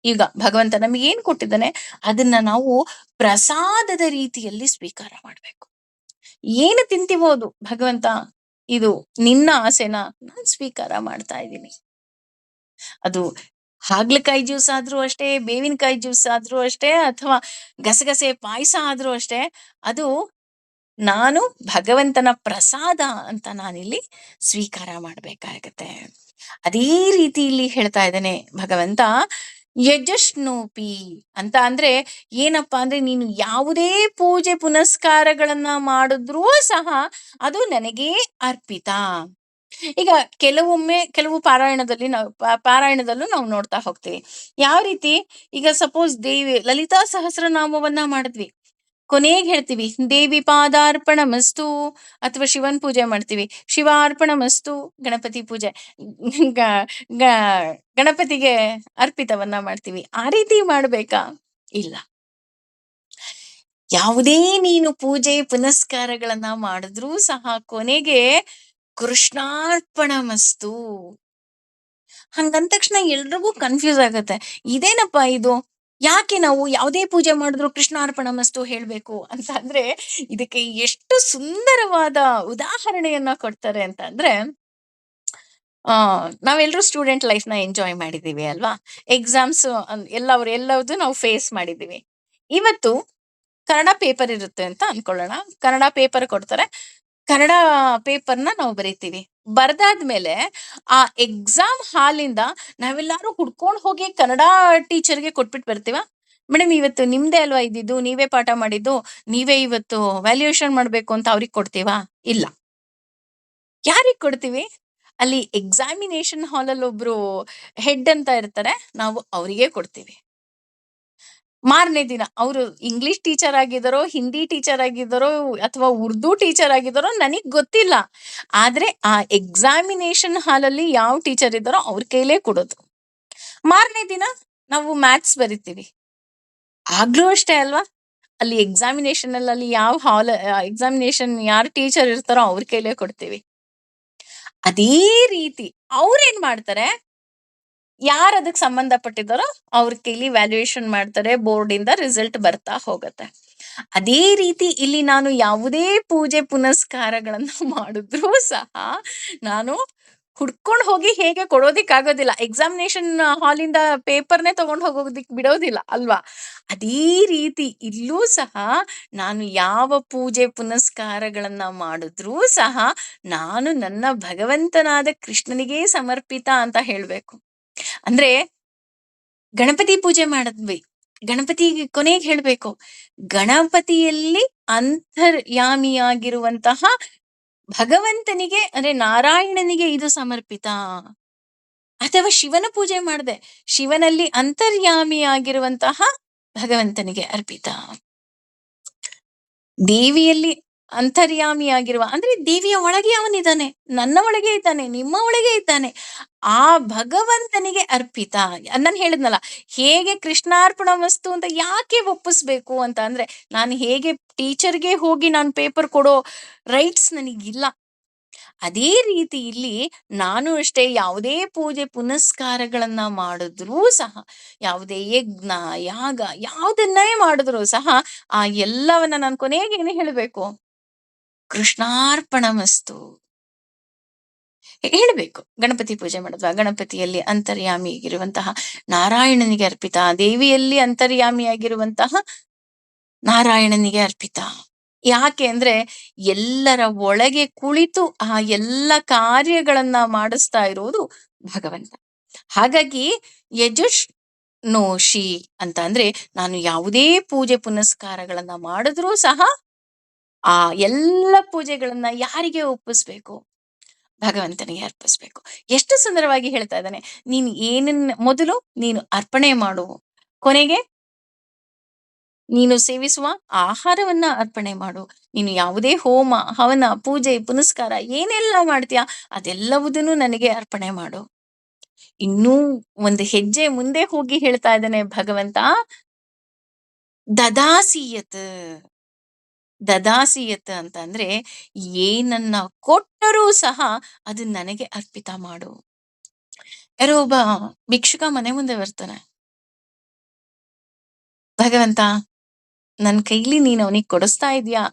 ಈಗ ಭಗವಂತ ನಮಗೆ ಏನ್ ಕೊಟ್ಟಿದ್ದಾನೆ ಅದನ್ನ ನಾವು ಪ್ರಸಾದದ ರೀತಿಯಲ್ಲಿ ಸ್ವೀಕಾರ ಮಾಡ್ಬೇಕು. ಏನು ತಿಂತೀವೋದು ಭಗವಂತ, ಇದು ನಿನ್ನ ಆಸೆನ ನಾನ್ ಸ್ವೀಕಾರ ಮಾಡ್ತಾ ಇದ್ದೀನಿ. ಅದು ಹಾಗ್ಲಕಾಯಿ ಜ್ಯೂಸ್ ಆದ್ರೂ ಅಷ್ಟೇ, ಬೇವಿನಕಾಯಿ ಜ್ಯೂಸ್ ಆದ್ರೂ ಅಷ್ಟೇ, ಅಥವಾ ಗಸಗಸೆ ಪಾಯಸ ಆದ್ರೂ ಅಷ್ಟೇ, ಅದು ನಾನು ಭಗವಂತನ ಪ್ರಸಾದ ಅಂತ ನಾನಿಲ್ಲಿ ಸ್ವೀಕಾರ ಮಾಡ್ಬೇಕಾಗತ್ತೆ. ಅದೇ ರೀತಿ ಇಲ್ಲಿ ಹೇಳ್ತಾ ಇದ್ದಾನೆ ಭಗವಂತ, ಯಜಷ್ಣೋಪಿ ಅಂತ ಅಂದ್ರೆ ಏನಪ್ಪಾ ಅಂದ್ರೆ ನೀನು ಯಾವುದೇ ಪೂಜೆ ಪುನಸ್ಕಾರಗಳನ್ನ ಮಾಡಿದ್ರೂ ಸಹ ಅದು ನನಗೇ ಅರ್ಪಿತ. ಈಗ ಕೆಲವೊಮ್ಮೆ ಕೆಲವು ಪಾರಾಯಣದಲ್ಲೂ ನಾವು ನೋಡ್ತಾ ಹೋಗ್ತೀವಿ. ಯಾವ ರೀತಿ, ಈಗ ಸಪೋಸ್ ದೇವಿ ಲಲಿತಾ ಸಹಸ್ರನಾಮವನ್ನ ಮಾಡಿದ್ವಿ, ಕೊನೆಗೆ ಹೇಳ್ತೀವಿ ದೇವಿ ಪಾದಾರ್ಪಣ ಮಸ್ತು, ಅಥವಾ ಶಿವನ್ ಪೂಜೆ ಮಾಡ್ತೀವಿ ಶಿವಾರ್ಪಣ ಮಸ್ತು, ಗಣಪತಿ ಪೂಜೆ ಗ- ಗ- ಗಣಪತಿಗೆ ಅರ್ಪಿತವನ್ನ ಮಾಡ್ತೀವಿ. ಆ ರೀತಿ ಮಾಡ್ಬೇಕಾ? ಇಲ್ಲ. ಯಾವುದೇ ನೀನು ಪೂಜೆ ಪುನಸ್ಕಾರಗಳನ್ನ ಮಾಡಿದ್ರೂ ಸಹ ಕೊನೆಗೆ ಕೃಷ್ಣಾರ್ಪಣ ಮಸ್ತು. ಹಂಗಂದ ತಕ್ಷಣ ಎಲ್ರಿಗೂ ಕನ್ಫ್ಯೂಸ್ ಆಗತ್ತೆ, ಇದೇನಪ್ಪಾ ಇದು, ಯಾಕೆ ನಾವು ಯಾವುದೇ ಪೂಜೆ ಮಾಡಿದ್ರು ಕೃಷ್ಣಾರ್ಪಣ ಮಸ್ತು ಹೇಳ್ಬೇಕು ಅಂತ ಅಂದ್ರೆ, ಇದಕ್ಕೆ ಎಷ್ಟು ಸುಂದರವಾದ ಉದಾಹರಣೆಯನ್ನ ಕೊಡ್ತಾರೆ ಅಂತ ಅಂದ್ರೆ, ನಾವೆಲ್ಲರೂ ಸ್ಟೂಡೆಂಟ್ ಲೈಫ್ ನ ಎಂಜಾಯ್ ಮಾಡಿದೀವಿ ಅಲ್ವಾ? ಎಕ್ಸಾಮ್ಸ್ ಎಲ್ಲವುದು ನಾವು ಫೇಸ್ ಮಾಡಿದೀವಿ. ಇವತ್ತು ಕನ್ನಡ ಪೇಪರ್ ಇರುತ್ತೆ ಅಂತ ಅನ್ಕೊಳ್ಳೋಣ. ಕನ್ನಡ ಪೇಪರ್ ಕೊಡ್ತಾರೆ, ಕನ್ನಡ ಪೇಪರ್ನ ನಾವು ಬರಿತೀವಿ. ಬರ್ದಾದ್ಮೇಲೆ ಆ ಎಕ್ಸಾಮ್ ಹಾಲಿಂದ ನಾವೆಲ್ಲಾರು ಹುಡ್ಕೊಂಡು ಹೋಗಿ ಕನ್ನಡ ಟೀಚರ್ಗೆ ಕೊಟ್ಬಿಟ್ಟು ಬರ್ತೀವ, ಮೇಡಮ್ ಇವತ್ತು ನಿಮ್ದೇ ಅಲ್ವಾ ಇದ್ದಿದ್ದು, ನೀವೇ ಪಾಠ ಮಾಡಿದ್ದು, ನೀವೇ ಇವತ್ತು ವ್ಯಾಲ್ಯೂಯೇಷನ್ ಮಾಡ್ಬೇಕು ಅಂತ ಅವ್ರಿಗೆ ಕೊಡ್ತೀವಾ? ಇಲ್ಲ. ಯಾರಿಗ್ ಕೊಡ್ತೀವಿ? ಅಲ್ಲಿ ಎಕ್ಸಾಮಿನೇಷನ್ ಹಾಲಲ್ಲಿ ಒಬ್ರು ಹೆಡ್ ಅಂತ ಇರ್ತಾರೆ, ನಾವು ಅವರಿಗೆ ಕೊಡ್ತೀವಿ. ಮಾರನೇ ದಿನ ಅವರು ಇಂಗ್ಲಿಷ್ ಟೀಚರ್ ಆಗಿದ್ದಾರೋ, ಹಿಂದಿ ಟೀಚರ್ ಆಗಿದ್ದಾರೋ, ಅಥವಾ ಉರ್ದು ಟೀಚರ್ ಆಗಿದ್ದಾರೋ ನನಗ್ ಗೊತ್ತಿಲ್ಲ. ಆದ್ರೆ ಆ ಎಕ್ಸಾಮಿನೇಷನ್ ಹಾಲಲ್ಲಿ ಯಾವ ಟೀಚರ್ ಇದ್ದಾರೋ ಅವ್ರ ಕೈಲೇ ಕೊಡೋದು. ಮಾರನೇ ದಿನ ನಾವು ಮ್ಯಾಥ್ಸ್ ಬರಿತೀವಿ, ಆಗ್ಲೂ ಅಷ್ಟೇ ಅಲ್ವಾ? ಅಲ್ಲಿ ಎಕ್ಸಾಮಿನೇಷನ್ ಅಲ್ಲಿ ಯಾವ ಎಕ್ಸಾಮಿನೇಷನ್ ಯಾರು ಟೀಚರ್ ಇರ್ತಾರೋ ಅವ್ರ ಕೈಲೇ ಕೊಡ್ತೀವಿ. ಅದೇ ರೀತಿ ಅವ್ರೇನ್ ಮಾಡ್ತಾರೆ, ಯಾರು ಅದಕ್ಕೆ ಸಂಬಂಧಪಟ್ಟಿದ್ದಾರೋ ಅವ್ರ ಕೈಲಿ ವ್ಯಾಲ್ಯೂಯೇಷನ್ ಮಾಡ್ತಾರೆ, ಬೋರ್ಡ್ ಇಂದ ರಿಸಲ್ಟ್ ಬರ್ತಾ ಹೋಗತ್ತೆ. ಅದೇ ರೀತಿ ಇಲ್ಲಿ ನಾನು ಯಾವುದೇ ಪೂಜೆ ಪುನಸ್ಕಾರಗಳನ್ನ ಮಾಡಿದ್ರೂ ಸಹ ನಾನು ಹುಡ್ಕೊಂಡು ಹೋಗಿ ಹೇಗೆ ಕೊಡೋದಿಕ್ಕಾಗೋದಿಲ್ಲ. ಎಕ್ಸಾಮಿನೇಷನ್ ಹಾಲಿಂದ ಪೇಪರ್ನೇ ತಗೊಂಡು ಹೋಗೋದಿಕ್ ಬಿಡೋದಿಲ್ಲ ಅಲ್ವಾ? ಅದೇ ರೀತಿ ಇಲ್ಲೂ ಸಹ ನಾನು ಯಾವ ಪೂಜೆ ಪುನಸ್ಕಾರಗಳನ್ನ ಮಾಡಿದ್ರೂ ಸಹ ನಾನು ನನ್ನ ಭಗವಂತನಾದ ಕೃಷ್ಣನಿಗೆ ಸಮರ್ಪಿತ ಅಂತ ಹೇಳ್ಬೇಕು. ಅಂದ್ರೆ ಗಣಪತಿ ಪೂಜೆ ಮಾಡಿದ್ವಿ, ಗಣಪತಿ ಕೊನೆಗೆ ಹೇಳ್ಬೇಕು, ಗಣಪತಿಯಲ್ಲಿ ಅಂತರ್ಯಾಮಿಯಾಗಿರುವಂತಹ ಭಗವಂತನಿಗೆ ಅಂದ್ರೆ ನಾರಾಯಣನಿಗೆ ಇದು ಸಮರ್ಪಿತ. ಅಥವಾ ಶಿವನ ಪೂಜೆ ಮಾಡಿದೆ, ಶಿವನಲ್ಲಿ ಅಂತರ್ಯಾಮಿಯಾಗಿರುವಂತಹ ಭಗವಂತನಿಗೆ ಅರ್ಪಿತ. ದೇವಿಯಲ್ಲಿ ಅಂತರ್ಯಾಮಿಯಾಗಿರುವ ಅಂದ್ರೆ ದೇವಿಯ ಒಳಗೆ ಅವನಿದ್ದಾನೆ, ನನ್ನ ಒಳಗೆ ಇದ್ದಾನೆ, ನಿಮ್ಮ ಒಳಗೆ ಇದ್ದಾನೆ, ಆ ಭಗವಂತನಿಗೆ ಅರ್ಪಿತ. ನಾನು ಹೇಳಿದ್ನಲ್ಲ, ಹೇಗೆ ಕೃಷ್ಣಾರ್ಪಣ ವಸ್ತು ಅಂತ ಯಾಕೆ ಒಪ್ಪಿಸ್ಬೇಕು ಅಂತ ಅಂದ್ರೆ, ನಾನು ಹೇಗೆ ಟೀಚರ್ಗೆ ಹೋಗಿ ನಾನು ಪೇಪರ್ ಕೊಡೋ ರೈಟ್ಸ್ ನನಗಿಲ್ಲ, ಅದೇ ರೀತಿ ಇಲ್ಲಿ ನಾನು ಅಷ್ಟೇ ಯಾವುದೇ ಪೂಜೆ ಪುನಸ್ಕಾರಗಳನ್ನ ಮಾಡಿದ್ರೂ ಸಹ, ಯಾವುದೇ ಯಜ್ಞ ಯಾಗ ಯಾವುದನ್ನೇ ಮಾಡಿದ್ರು ಸಹ ಆ ಎಲ್ಲವನ್ನ ನಾನು ಕೊನೆಗೆ ಏನು ಹೇಳಬೇಕು, ಕೃಷ್ಣಾರ್ಪಣ ಮಸ್ತು. ಹೇಳಬೇಕು. ಗಣಪತಿ ಪೂಜೆ ಮಾಡಿದ್ವಾ? ಗಣಪತಿಯಲ್ಲಿ ಅಂತರ್ಯಾಮಿಯಾಗಿರುವಂತಹ ನಾರಾಯಣನಿಗೆ ಅರ್ಪಿತ. ದೇವಿಯಲ್ಲಿ ಅಂತರ್ಯಾಮಿಯಾಗಿರುವಂತಹ ನಾರಾಯಣನಿಗೆ ಅರ್ಪಿತ. ಯಾಕೆ ಅಂದ್ರೆ ಎಲ್ಲರ ಒಳಗೆ ಕುಳಿತು ಆ ಎಲ್ಲ ಕಾರ್ಯಗಳನ್ನ ಮಾಡಿಸ್ತಾ ಇರೋದು ಭಗವಂತ. ಹಾಗಾಗಿ ಯಜುಷ್ನೋಷಿ ಅಂತ ಅಂದ್ರೆ ನಾನು ಯಾವುದೇ ಪೂಜೆ ಪುನಸ್ಕಾರಗಳನ್ನ ಮಾಡಿದ್ರೂ ಸಹ ಆ ಎಲ್ಲ ಪೂಜೆಗಳನ್ನ ಯಾರಿಗೆ ಒಪ್ಪಿಸ್ಬೇಕು? ಭಗವಂತನಿಗೆ ಅರ್ಪಿಸ್ಬೇಕು. ಎಷ್ಟು ಸುಂದರವಾಗಿ ಹೇಳ್ತಾ ಇದ್ದಾನೆ. ನೀನು ಏನನ್ನ ಮೊದಲು ನೀನು ಅರ್ಪಣೆ ಮಾಡು. ಕೊನೆಗೆ ನೀನು ಸೇವಿಸುವ ಆಹಾರವನ್ನ ಅರ್ಪಣೆ ಮಾಡು. ನೀನು ಯಾವುದೇ ಹೋಮ, ಹವನ, ಪೂಜೆ, ಪುನಸ್ಕಾರ ಏನೆಲ್ಲ ಮಾಡ್ತೀಯಾ ಅದೆಲ್ಲವುದನ್ನು ನನಗೆ ಅರ್ಪಣೆ ಮಾಡು. ಇನ್ನೂ ಒಂದು ಹೆಜ್ಜೆ ಮುಂದೆ ಹೋಗಿ ಹೇಳ್ತಾ ಇದ್ದಾನೆ ಭಗವಂತ, ದದಾಸಿಯತ್. ದದಾಸಿಯತ್ ಅಂತ ಅಂದ್ರೆ ಏನನ್ನ ಕೊಟ್ಟರೂ ಸಹ ಅದು ನನಗೆ ಅರ್ಪಿತ ಮಾಡು. ಯಾರೋ ಒಬ್ಬ ಭಿಕ್ಷುಕ ಮನೆ ಮುಂದೆ ಬರ್ತಾನೆ. ಭಗವಂತ, ನನ್ ಕೈಲಿ ನೀನು ಅವನಿಗೆ ಕೊಡಿಸ್ತಾ ಇದೀಯಾ,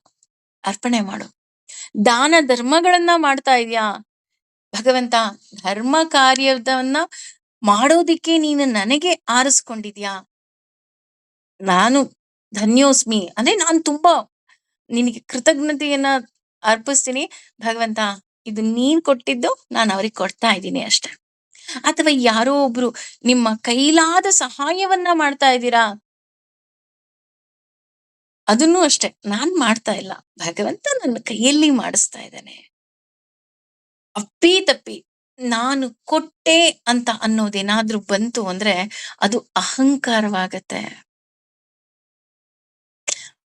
ಅರ್ಪಣೆ ಮಾಡು. ದಾನ ಧರ್ಮಗಳನ್ನ ಮಾಡ್ತಾ ಇದೀಯಾ, ಭಗವಂತ ಧರ್ಮ ಕಾರ್ಯವನ್ನ ಮಾಡೋದಿಕ್ಕೆ ನೀನು ನನಗೆ ಆರಿಸ್ಕೊಂಡಿದ್ಯಾ, ನಾನು ಧನ್ಯೋಸ್ಮಿ ಅಂದ್ರೆ ನಾನು ತುಂಬಾ ನಿನಗೆ ಕೃತಜ್ಞತೆಯನ್ನ ಅರ್ಪಿಸ್ತೀನಿ. ಭಗವಂತ, ಇದು ನೀನ್ ಕೊಟ್ಟಿದ್ದು ನಾನು ಅವ್ರಿಗೆ ಕೊಡ್ತಾ ಇದ್ದೀನಿ ಅಷ್ಟೆ. ಅಥವಾ ಯಾರೋ ಒಬ್ರು ನಿಮ್ಮ ಕೈಲಾದ ಸಹಾಯವನ್ನ ಮಾಡ್ತಾ ಇದ್ದೀರಾ, ಅದನ್ನೂ ಅಷ್ಟೆ ನಾನ್ ಮಾಡ್ತಾ ಇಲ್ಲ, ಭಗವಂತ ನನ್ನ ಕೈಯಲ್ಲಿ ಮಾಡಿಸ್ತಾ ಇದ್ದಾನೆ. ಅಪ್ಪಿ ತಪ್ಪಿ ನಾನು ಕೊಟ್ಟೆ ಅಂತ ಅನ್ನೋದೇನಾದ್ರೂ ಬಂತು ಅಂದ್ರೆ ಅದು ಅಹಂಕಾರವಾಗತ್ತೆ.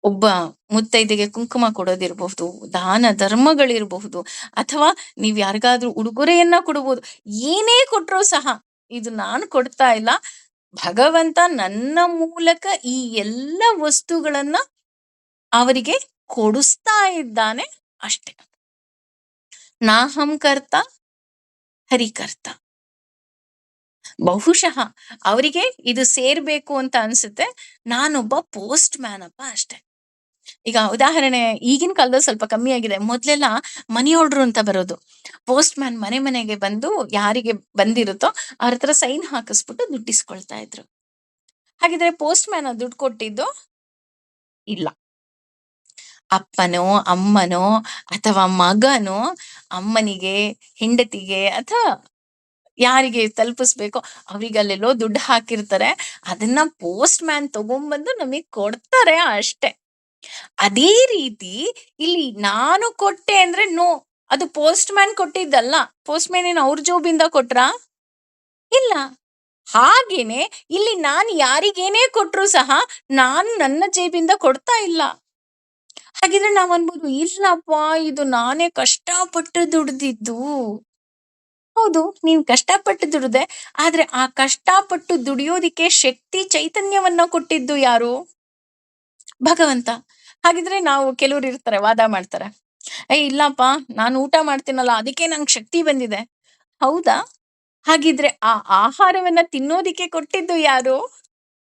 ಒಬ್ಬ ಮುತ್ತೈದೆಗೆ ಕುಂಕುಮ ಕೊಡೋದಿರಬಹುದು, ದಾನ ಧರ್ಮಗಳಿರಬಹುದು, ಅಥವಾ ನೀವ್ ಯಾರಿಗಾದ್ರೂ ಉಡುಗೊರೆಯನ್ನ ಕೊಡಬಹುದು. ಏನೇ ಕೊಟ್ರೂ ಸಹ ಇದು ನಾನು ಕೊಡ್ತಾ ಇಲ್ಲ, ಭಗವಂತ ನನ್ನ ಮೂಲಕ ಈ ಎಲ್ಲ ವಸ್ತುಗಳನ್ನ ಅವರಿಗೆ ಕೊಡಿಸ್ತಾ ಇದ್ದಾನೆ ಅಷ್ಟೆ. ನಾಹಂ ಕರ್ತ ಹರಿಕರ್ತ. ಬಹುಶಃ ಅವರಿಗೆ ಇದು ಸೇರ್ಬೇಕು ಅಂತ ಅನ್ಸುತ್ತೆ, ನಾನೊಬ್ಬ ಪೋಸ್ಟ್ ಮ್ಯಾನ್ ಅಪ್ಪ ಅಷ್ಟೆ. ಈಗ ಉದಾಹರಣೆ ಈಗಿನ ಕಾಲದಲ್ಲಿ ಸ್ವಲ್ಪ ಕಮ್ಮಿ ಆಗಿದೆ. ಮೊದ್ಲೆಲ್ಲ ಮನಿ ಆರ್ಡರ್ ಅಂತ ಬರೋದು. ಪೋಸ್ಟ್ ಮ್ಯಾನ್ ಮನೆ ಮನೆಗೆ ಬಂದು ಯಾರಿಗೆ ಬಂದಿರುತ್ತೋ ಅವ್ರ ಹತ್ರ ಸೈನ್ ಹಾಕಿಸ್ಬಿಟ್ಟು ದುಡ್ಡಿಸ್ಕೊಳ್ತಾ ಇದ್ರು. ಹಾಗಿದ್ರೆ ಪೋಸ್ಟ್ ಮ್ಯಾನ್ ದುಡ್ಡು ಕೊಟ್ಟಿದ್ದು ಇಲ್ಲ. ಅಪ್ಪನೋ ಅಮ್ಮನೋ ಅಥವಾ ಮಗನೋ ಅಮ್ಮನಿಗೆ, ಹೆಂಡತಿಗೆ ಅಥವಾ ಯಾರಿಗೆ ತಲುಪಿಸ್ಬೇಕೋ ಅವ್ರಿಗೆ ಅಲ್ಲೆಲ್ಲೋ ದುಡ್ಡು ಹಾಕಿರ್ತಾರೆ. ಅದನ್ನ ಪೋಸ್ಟ್ ಮ್ಯಾನ್ ತಗೊಂಡ್ಬಂದು ನಮಗ್ ಕೊಡ್ತಾರೆ ಅಷ್ಟೆ. ಅದೇ ರೀತಿ ಇಲ್ಲಿ ನಾನು ಕೊಟ್ಟೆ ಅಂದ್ರೆ ನೋ, ಅದು ಪೋಸ್ಟ್ ಮ್ಯಾನ್ ಕೊಟ್ಟಿದ್ದಲ್ಲ. ಪೋಸ್ಟ್ ಮ್ಯಾನ್ ಏನ್ ಅವ್ರ ಜೋಬಿಂದ ಕೊಟ್ರಾ? ಇಲ್ಲ. ಹಾಗೇನೆ ಇಲ್ಲಿ ನಾನು ಯಾರಿಗೇನೇ ಕೊಟ್ರು ಸಹ ನಾನು ನನ್ನ ಜೇಬಿಂದ ಕೊಡ್ತಾ ಇಲ್ಲ. ಹಾಗಿದ್ರೆ ನಾವ್ ಅನ್ಬೋದು, ಇಲ್ಲಪ್ಪ ಇದು ನಾನೇ ಕಷ್ಟಪಟ್ಟು ದುಡ್ದಿದ್ದು. ಹೌದು, ನೀನ್ ಕಷ್ಟಪಟ್ಟು ದುಡ್ದೆ. ಆದ್ರೆ ಆ ಕಷ್ಟಪಟ್ಟು ದುಡಿಯೋದಿಕ್ಕೆ ಶಕ್ತಿ ಚೈತನ್ಯವನ್ನ ಕೊಟ್ಟಿದ್ದು ಯಾರು? ಭಗವಂತ. ಹಾಗಿದ್ರೆ ನಾವು ಕೆಲವ್ರು ಇರ್ತಾರೆ ವಾದ ಮಾಡ್ತಾರೆ. ಇಲ್ಲಪ್ಪ ನಾನು ಊಟ ಮಾಡ್ತೀನಲ್ಲ ಅದಕ್ಕೆ ನಂಗೆ ಶಕ್ತಿ ಬಂದಿದೆ. ಹೌದಾ? ಹಾಗಿದ್ರೆ ಆ ಆಹಾರವನ್ನ ತಿನ್ನೋದಿಕ್ಕೆ ಕೊಟ್ಟಿದ್ದು ಯಾರು?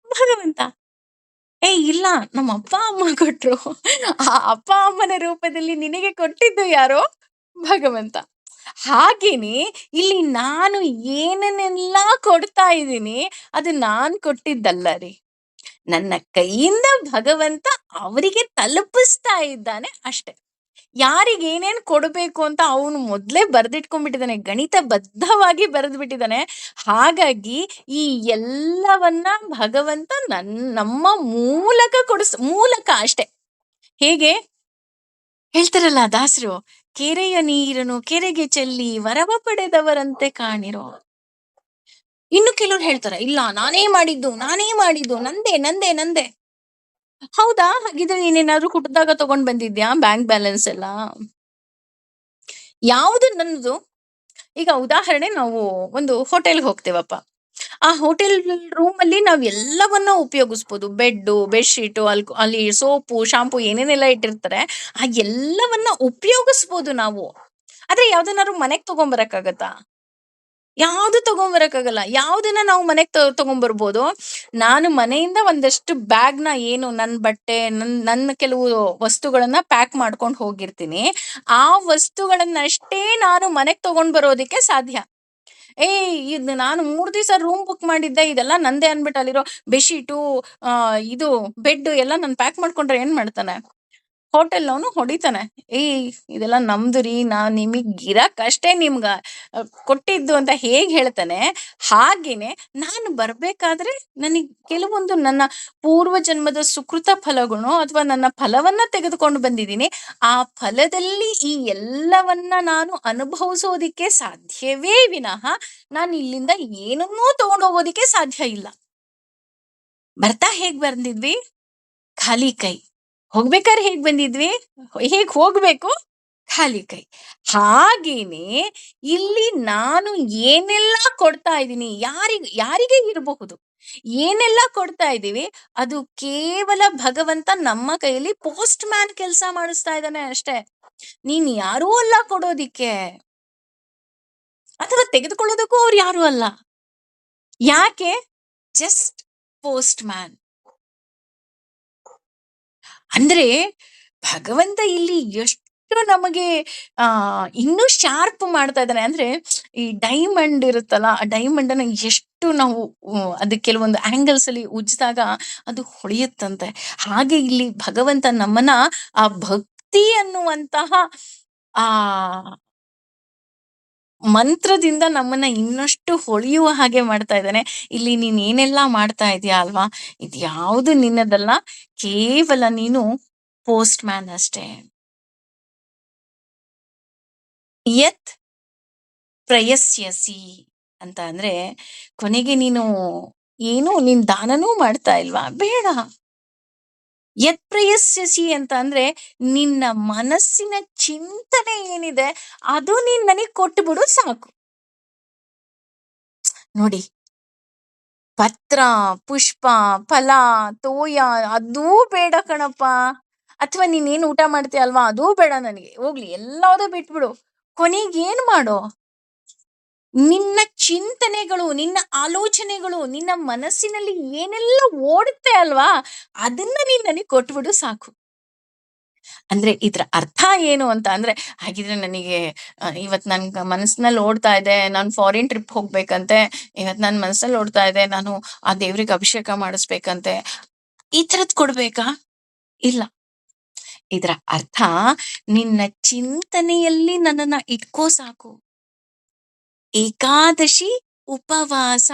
ಭಗವಂತ. ಇಲ್ಲ, ನಮ್ಮ ಅಪ್ಪ ಅಮ್ಮ ಕೊಟ್ರು. ಆ ಅಪ್ಪ ಅಮ್ಮನ ರೂಪದಲ್ಲಿ ನಿನಗೆ ಕೊಟ್ಟಿದ್ದು ಯಾರು? ಭಗವಂತ. ಹಾಗೇನೆ ಇಲ್ಲಿ ನಾನು ಏನನ್ನೆಲ್ಲ ಕೊಡ್ತಾ ಇದ್ದೀನಿ ಅದು ನಾನ್ ಕೊಟ್ಟಿದ್ದಲ್ಲ ರೀ. ನನ್ನ ಕೈಯಿಂದ ಭಗವಂತ ಅವರಿಗೆ ತಲುಪಿಸ್ತಾ ಇದ್ದಾನೆ ಅಷ್ಟೆ. ಯಾರಿಗೆ ಏನೇನ್ ಕೊಡಬೇಕು ಅಂತ ಅವನು ಮೊದ್ಲೇ ಬರ್ದಿಟ್ಕೊಂಡ್ಬಿಟ್ಟಿದ್ದಾನೆ, ಗಣಿತ ಬದ್ಧವಾಗಿ ಬರೆದ್ಬಿಟ್ಟಿದ್ದಾನೆ. ಹಾಗಾಗಿ ಈ ಎಲ್ಲವನ್ನ ಭಗವಂತ ನಮ್ಮ ಮೂಲಕ ಅಷ್ಟೆ. ಹೇಗೆ ಹೇಳ್ತಾರಲ್ಲ ದಾಸರು, ಕೆರೆಯ ನೀರನ್ನು ಕೆರೆಗೆ ಚೆಲ್ಲಿ ವರವ ಪಡೆದವರಂತೆ ಕಾಣಿರೋ. ಇನ್ನು ಕೆಲವ್ರು ಹೇಳ್ತಾರೆ, ಇಲ್ಲ ನಾನೇ ಮಾಡಿದ್ದು ನಂದೇ. ಹೌದಾ? ಹಾಗಿದ್ರೆ ನೀನೇನಾದ್ರೂ ಹುಟ್ದಾಗ ತಗೊಂಡ್ ಬಂದಿದ್ಯಾ ಬ್ಯಾಂಕ್ ಬ್ಯಾಲೆನ್ಸ್ ಎಲ್ಲ? ಯಾವುದು ನನ್ನದು? ಈಗ ಉದಾಹರಣೆ ನಾವು ಒಂದು ಹೋಟೆಲ್‌ಗೆ ಹೋಗ್ತೇವಪ್ಪ. ಆ ಹೋಟೆಲ್ ರೂಮ್ ಅಲ್ಲಿ ನಾವ್ ಎಲ್ಲವನ್ನ ಉಪಯೋಗಿಸ್ಬೋದು. ಬೆಡ್ಡು, ಬೆಡ್‌ಶೀಟು, ಅಲ್ಲಿ ಸೋಪು, ಶಾಂಪೂ ಏನೇನೆಲ್ಲ ಇಟ್ಟಿರ್ತಾರೆ. ಆ ಎಲ್ಲವನ್ನ ಉಪಯೋಗಿಸ್ಬೋದು ನಾವು. ಆದ್ರೆ ಯಾವ್ದನ್ನಾದ್ರೂ ಮನೆಗ್ ತಗೊಂಬರಕ್ಕಾಗತ್ತಾ? ಯಾವ್ದು ತಗೊಂಬರಕ್ಕಾಗಲ್ಲ. ಯಾವುದನ್ನ ನಾವು ಮನೆಗ್ ತಗೊಂಬರ್ಬೋದು. ನಾನು ಮನೆಯಿಂದ ಒಂದಷ್ಟು ಬ್ಯಾಗ್‌ನ ಏನು ನನ್ ಬಟ್ಟೆ, ನನ್ನ ಕೆಲವು ವಸ್ತುಗಳನ್ನ ಪ್ಯಾಕ್ ಮಾಡ್ಕೊಂಡ್ ಹೋಗಿರ್ತೀನಿ. ಆ ವಸ್ತುಗಳನ್ನಷ್ಟೇ ನಾನು ಮನೆಗ್ ತಗೊಂಡ್ ಬರೋದಕ್ಕೆ ಸಾಧ್ಯ. ಇದು ನಾನು 3 ದಿವಸ ರೂಮ್ ಬುಕ್ ಮಾಡಿದ್ದೆ. ಇದೆಲ್ಲ ನಂದೇ ಅನ್ಬಿಟ್ಟು ಅಲ್ಲಿರೋ ಬೆಡ್‌ಶೀಟು, ಇದು ಬೆಡ್ ಎಲ್ಲ ನಾನ್ ಪ್ಯಾಕ್ ಮಾಡ್ಕೊಂಡ್ರೆ ಏನ್ ಮಾಡ್ತಾನೆ? ಹೋಟೆಲ್‌ನವನು ಹೊಡಿತಾನೆ. ಇದೆಲ್ಲ ನಮ್ದು ರೀ. ನಾನ್ ನಿಮಿಗ್ ಇರಕ್ಕಷ್ಟೇ ನಿಮ್ಗ ಕೊಟ್ಟಿದ್ದು ಅಂತ ಹೇಗ್ ಹೇಳ್ತಾನೆ, ಹಾಗೇನೆ ನಾನು ಬರ್ಬೇಕಾದ್ರೆ ನನಗ್ ಕೆಲವೊಂದು ನನ್ನ ಪೂರ್ವ ಜನ್ಮದ ಸುಕೃತ ಫಲಗಳು ಅಥವಾ ನನ್ನ ಫಲವನ್ನ ತೆಗೆದುಕೊಂಡು ಬಂದಿದ್ದೀನಿ. ಆ ಫಲದಲ್ಲಿ ಈ ಎಲ್ಲವನ್ನ ನಾನು ಅನುಭವಿಸೋದಿಕ್ಕೆ ಸಾಧ್ಯವೇ ವಿನಃ, ನಾನು ಇಲ್ಲಿಂದ ಏನನ್ನೂ ತಗೊಂಡ್ ಹೋಗೋದಿಕ್ಕೆ ಸಾಧ್ಯ ಇಲ್ಲ. ಬರ್ತಾ ಹೇಗ್ ಬಂದಿದ್ವಿ? ಖಾಲಿ ಕೈ. ಹೋಗ್ಬೇಕಾದ್ರೆ ಹೇಗ್ ಬಂದಿದ್ವಿ? ಹೇಗ್ ಹೋಗ್ಬೇಕು? ಖಾಲಿ ಕೈ. ಹಾಗೇನೆ ಇಲ್ಲಿ ನಾನು ಏನೆಲ್ಲ ಕೊಡ್ತಾ ಇದ್ದೀನಿ, ಯಾರಿಗೆ ಇರಬಹುದು, ಏನೆಲ್ಲ ಕೊಡ್ತಾ ಇದ್ದೀವಿ, ಅದು ಕೇವಲ ಭಗವಂತ ನಮ್ಮ ಕೈಯಲ್ಲಿ ಪೋಸ್ಟ್ ಮ್ಯಾನ್ ಕೆಲಸ ಮಾಡಿಸ್ತಾ ಇದ್ದಾನೆ ಅಷ್ಟೇ. ನೀನ್ ಯಾರೂ ಅಲ್ಲ ಕೊಡೋದಿಕ್ಕೆ, ಅಥವಾ ತೆಗೆದುಕೊಳ್ಳೋದಕ್ಕೂ ಅವ್ರು ಯಾರು ಅಲ್ಲ. ಯಾಕೆ? Just post man. ಅಂದ್ರೆ ಭಗವಂತ ಇಲ್ಲಿ ಎಷ್ಟು ನಮಗೆ ಇನ್ನೂ ಶಾರ್ಪ್ ಮಾಡ್ತಾ ಇದ್ದಾನೆ ಅಂದ್ರೆ, ಈ ಡೈಮಂಡ್ ಇರುತ್ತಲ್ಲ, ಆ ಡೈಮಂಡ್ ಅನ್ನ ಎಷ್ಟು ನಾವು ಅದಕ್ಕೆ ಕೆಲವೊಂದು ಆಂಗಲ್ಸ್ ಅಲ್ಲಿ ಉಜ್ಜಿದಾಗ ಅದು ಹೊಳೆಯುತ್ತಂತೆ. ಹಾಗೆ ಇಲ್ಲಿ ಭಗವಂತ ನಮ್ಮನ್ನ ಆ ಭಕ್ತಿ ಅನ್ನುವಂತಹ ಆ ಮಂತ್ರದಿಂದ ನಮ್ಮನ್ನ ಇನ್ನಷ್ಟು ಹೊಳೆಯುವ ಹಾಗೆ ಮಾಡ್ತಾ ಇದ್ದಾನೆ. ಇಲ್ಲಿ ನೀನ್ ಏನೆಲ್ಲಾ ಮಾಡ್ತಾ ಇದೀಯಾ ಅಲ್ವಾ, ಇದ್ಯಾವುದು ನಿನ್ನದಲ್ಲ, ಕೇವಲ ನೀನು ಪೋಸ್ಟ್ ಮ್ಯಾನ್ ಅಷ್ಟೇ. ಯತ್ ಪ್ರಯಸ್ಯಸಿ ಅಂತ ಅಂದ್ರೆ, ಕೊನೆಗೆ ನೀನು ನೀನ್ ದಾನನೂ ಮಾಡ್ತಾ ಇಲ್ವಾ? ಬೇಡ. ಯತ್ ಪ್ರಯಸ್ಯಸಿ ಅಂತ ಅಂದ್ರೆ, ನಿನ್ನ ಮನಸ್ಸಿನ ಚಿಂತನೆ ಏನಿದೆ ಅದು ನೀನ್ ನನಗ್ ಕೊಟ್ಟು ಬಿಡು ಸಾಕು. ನೋಡಿ, ಪತ್ರ, ಪುಷ್ಪ, ಫಲ, ತೋಯ ಅದೂ ಬೇಡ ಕಣಪ್ಪ. ಅಥವಾ ನೀನೇನ್ ಊಟ ಮಾಡ್ತೀಯ ಅಲ್ವಾ, ಅದೂ ಬೇಡ ನನಗೆ. ಹೋಗ್ಲಿ, ಎಲ್ಲಾವುದು ಬಿಟ್ಬಿಡು. ಕೊನೆಗೆ ಏನ್ ಮಾಡೋ? ನಿನ್ನ ಚಿಂತನೆಗಳು, ನಿನ್ನ ಆಲೋಚನೆಗಳು, ನಿನ್ನ ಮನಸ್ಸಿನಲ್ಲಿ ಏನೆಲ್ಲ ಓಡುತ್ತೆ ಅಲ್ವಾ, ಅದನ್ನ ನೀನ್ ನನಗೆ ಕೊಟ್ಬಿಡು ಸಾಕು. ಅಂದ್ರೆ ಇದ್ರ ಅರ್ಥ ಏನು ಅಂತ ಅಂದ್ರೆ, ಹಾಗಿದ್ರೆ ನನಗೆ ಇವತ್ ನನ್ ಮನಸ್ಸಿನಲ್ಲಿ ಓಡ್ತಾ ಇದೆ, ನಾನು ಫಾರಿನ್ ಟ್ರಿಪ್ ಹೋಗ್ಬೇಕಂತೆ, ಇವತ್ ನನ್ ಮನಸ್ಸಲ್ಲಿ ಓಡ್ತಾ ಇದೆ, ನಾನು ಆ ದೇವ್ರಿಗೆ ಅಭಿಷೇಕ ಮಾಡಿಸ್ಬೇಕಂತೆ, ಈ ತರದ್ ಕೊಡ್ಬೇಕಾ? ಇಲ್ಲ. ಇದ್ರ ಅರ್ಥ, ನಿನ್ನ ಚಿಂತನೆಯಲ್ಲಿ ನನ್ನನ್ನ ಇಟ್ಕೋ ಸಾಕು. ಏಕಾದಶಿ ಉಪವಾಸ.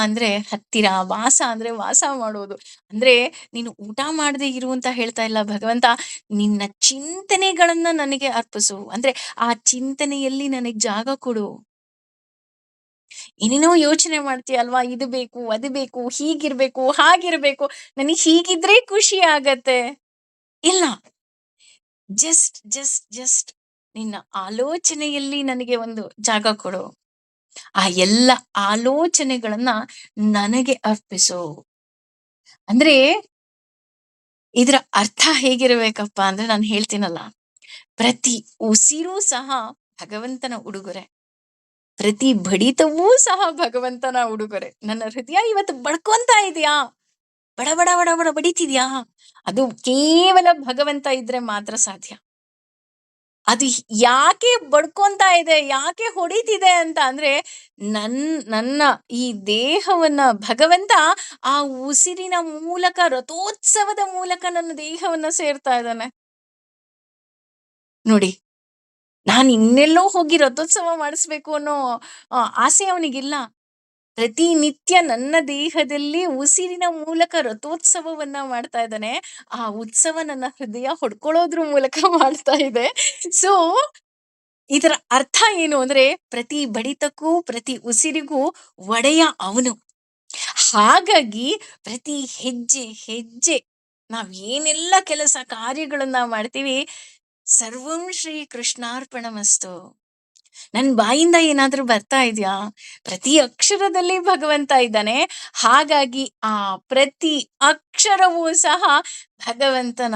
ಅಂದ್ರೆ ಹತ್ತಿರ, ವಾಸ ಅಂದ್ರೆ ವಾಸ ಮಾಡೋದು. ಅಂದ್ರೆ ನೀನು ಊಟ ಮಾಡದೆ ಇರು ಅಂತ ಹೇಳ್ತಾ ಇಲ್ಲ ಭಗವಂತ. ನಿನ್ನ ಚಿಂತನೆಗಳನ್ನ ನನಗೆ ಅರ್ಪಿಸು. ಅಂದ್ರೆ ಆ ಚಿಂತನೆಯಲ್ಲಿ ನನಗ್ ಜಾಗ ಕೊಡು. ಏನೇನೋ ಯೋಚನೆ ಮಾಡ್ತೀಯ ಅಲ್ವಾ, ಇದು ಬೇಕು, ಅದು ಬೇಕು, ಹೀಗಿರ್ಬೇಕು, ಹಾಗಿರ್ಬೇಕು, ನನಗ್ ಹೀಗಿದ್ರೆ ಖುಷಿ ಆಗತ್ತೆ. ಇಲ್ಲ, ಜಸ್ಟ್ ನಿನ್ನ ಆಲೋಚನೆಯಲ್ಲಿ ನನಗೆ ಒಂದು ಜಾಗ ಕೊಡು. ಆ ಎಲ್ಲ ಆಲೋಚನೆಗಳನ್ನ ನನಗೆ ಅರ್ಪಿಸು. ಅಂದ್ರೆ ಇದರ ಅರ್ಥ ಹೇಗಿರ್ಬೇಕಪ್ಪ ಅಂದ್ರೆ, ನಾನು ಹೇಳ್ತೀನಲ್ಲ, ಪ್ರತಿ ಉಸಿರೂ ಸಹ ಭಗವಂತನ ಉಡುಗೊರೆ, ಪ್ರತಿ ಬಡಿತವೂ ಸಹ ಭಗವಂತನ ಉಡುಗೊರೆ. ನನ್ನ ಹೃದಯ ಇವತ್ತು ಬಡ್ಕೊಂತ ಇದೆಯಾ, ಬಡ ಬಡ ಬಡ ಬಡ ಬಡಿತಿದ್ಯಾ, ಅದು ಕೇವಲ ಭಗವಂತ ಇದ್ರೆ ಮಾತ್ರ ಸಾಧ್ಯ. ಅದು ಯಾಕೆ ಬಡ್ಕೊಂತ ಇದೆ, ಯಾಕೆ ಹೊಡಿತಿದೆ ಅಂತ ಅಂದ್ರೆ, ನನ್ನ ಈ ದೇಹವನ್ನ ಭಗವಂತ ಆ ಉಸಿರಿನ ಮೂಲಕ, ರಥೋತ್ಸವದ ಮೂಲಕ ನನ್ನ ದೇಹವನ್ನ ಸೇರ್ತಾ ಇದ್ದಾನೆ. ನೋಡಿ, ನಾನು ಇನ್ನೆಲ್ಲೋ ಹೋಗಿ ರಥೋತ್ಸವ ಮಾಡಿಸ್ಬೇಕು ಅನ್ನೋ ಆಸೆ ಅವನಿಗಿಲ್ಲ. ಪ್ರತಿನಿತ್ಯ ನನ್ನ ದೇಹದಲ್ಲಿ ಉಸಿರಿನ ಮೂಲಕ ರಥೋತ್ಸವವನ್ನ ಮಾಡ್ತಾ ಇದ್ದಾನೆ. ಆ ಉತ್ಸವ ನನ್ನ ಹೃದಯ ಹೊಡ್ಕೊಳ್ಳೋದ್ರ ಮೂಲಕ ಮಾಡ್ತಾ ಇದೆ. ಸೊ ಇದರ ಅರ್ಥ ಏನು ಅಂದ್ರೆ, ಪ್ರತಿ ಬಡಿತಕ್ಕೂ, ಪ್ರತಿ ಉಸಿರಿಗೂ ಒಡೆಯ ಅವನು. ಹಾಗಾಗಿ ಪ್ರತಿ ಹೆಜ್ಜೆ ಹೆಜ್ಜೆ ನಾವ್ ಏನೆಲ್ಲ ಕೆಲಸ ಕಾರ್ಯಗಳನ್ನ ಮಾಡ್ತೀವಿ, ಸರ್ವಂ ಶ್ರೀ ಕೃಷ್ಣಾರ್ಪಣಮಸ್ತು. ನನ್ ಬಾಯಿಂದ ಏನಾದ್ರೂ ಬರ್ತಾ ಇದ್ಯಾ? ಪ್ರತಿ ಅಕ್ಷರದಲ್ಲಿ ಭಗವಂತ ಇದ್ದಾನೆ. ಹಾಗಾಗಿ ಆ ಪ್ರತಿ ಅಕ್ಷರವೂ ಸಹ ಭಗವಂತನ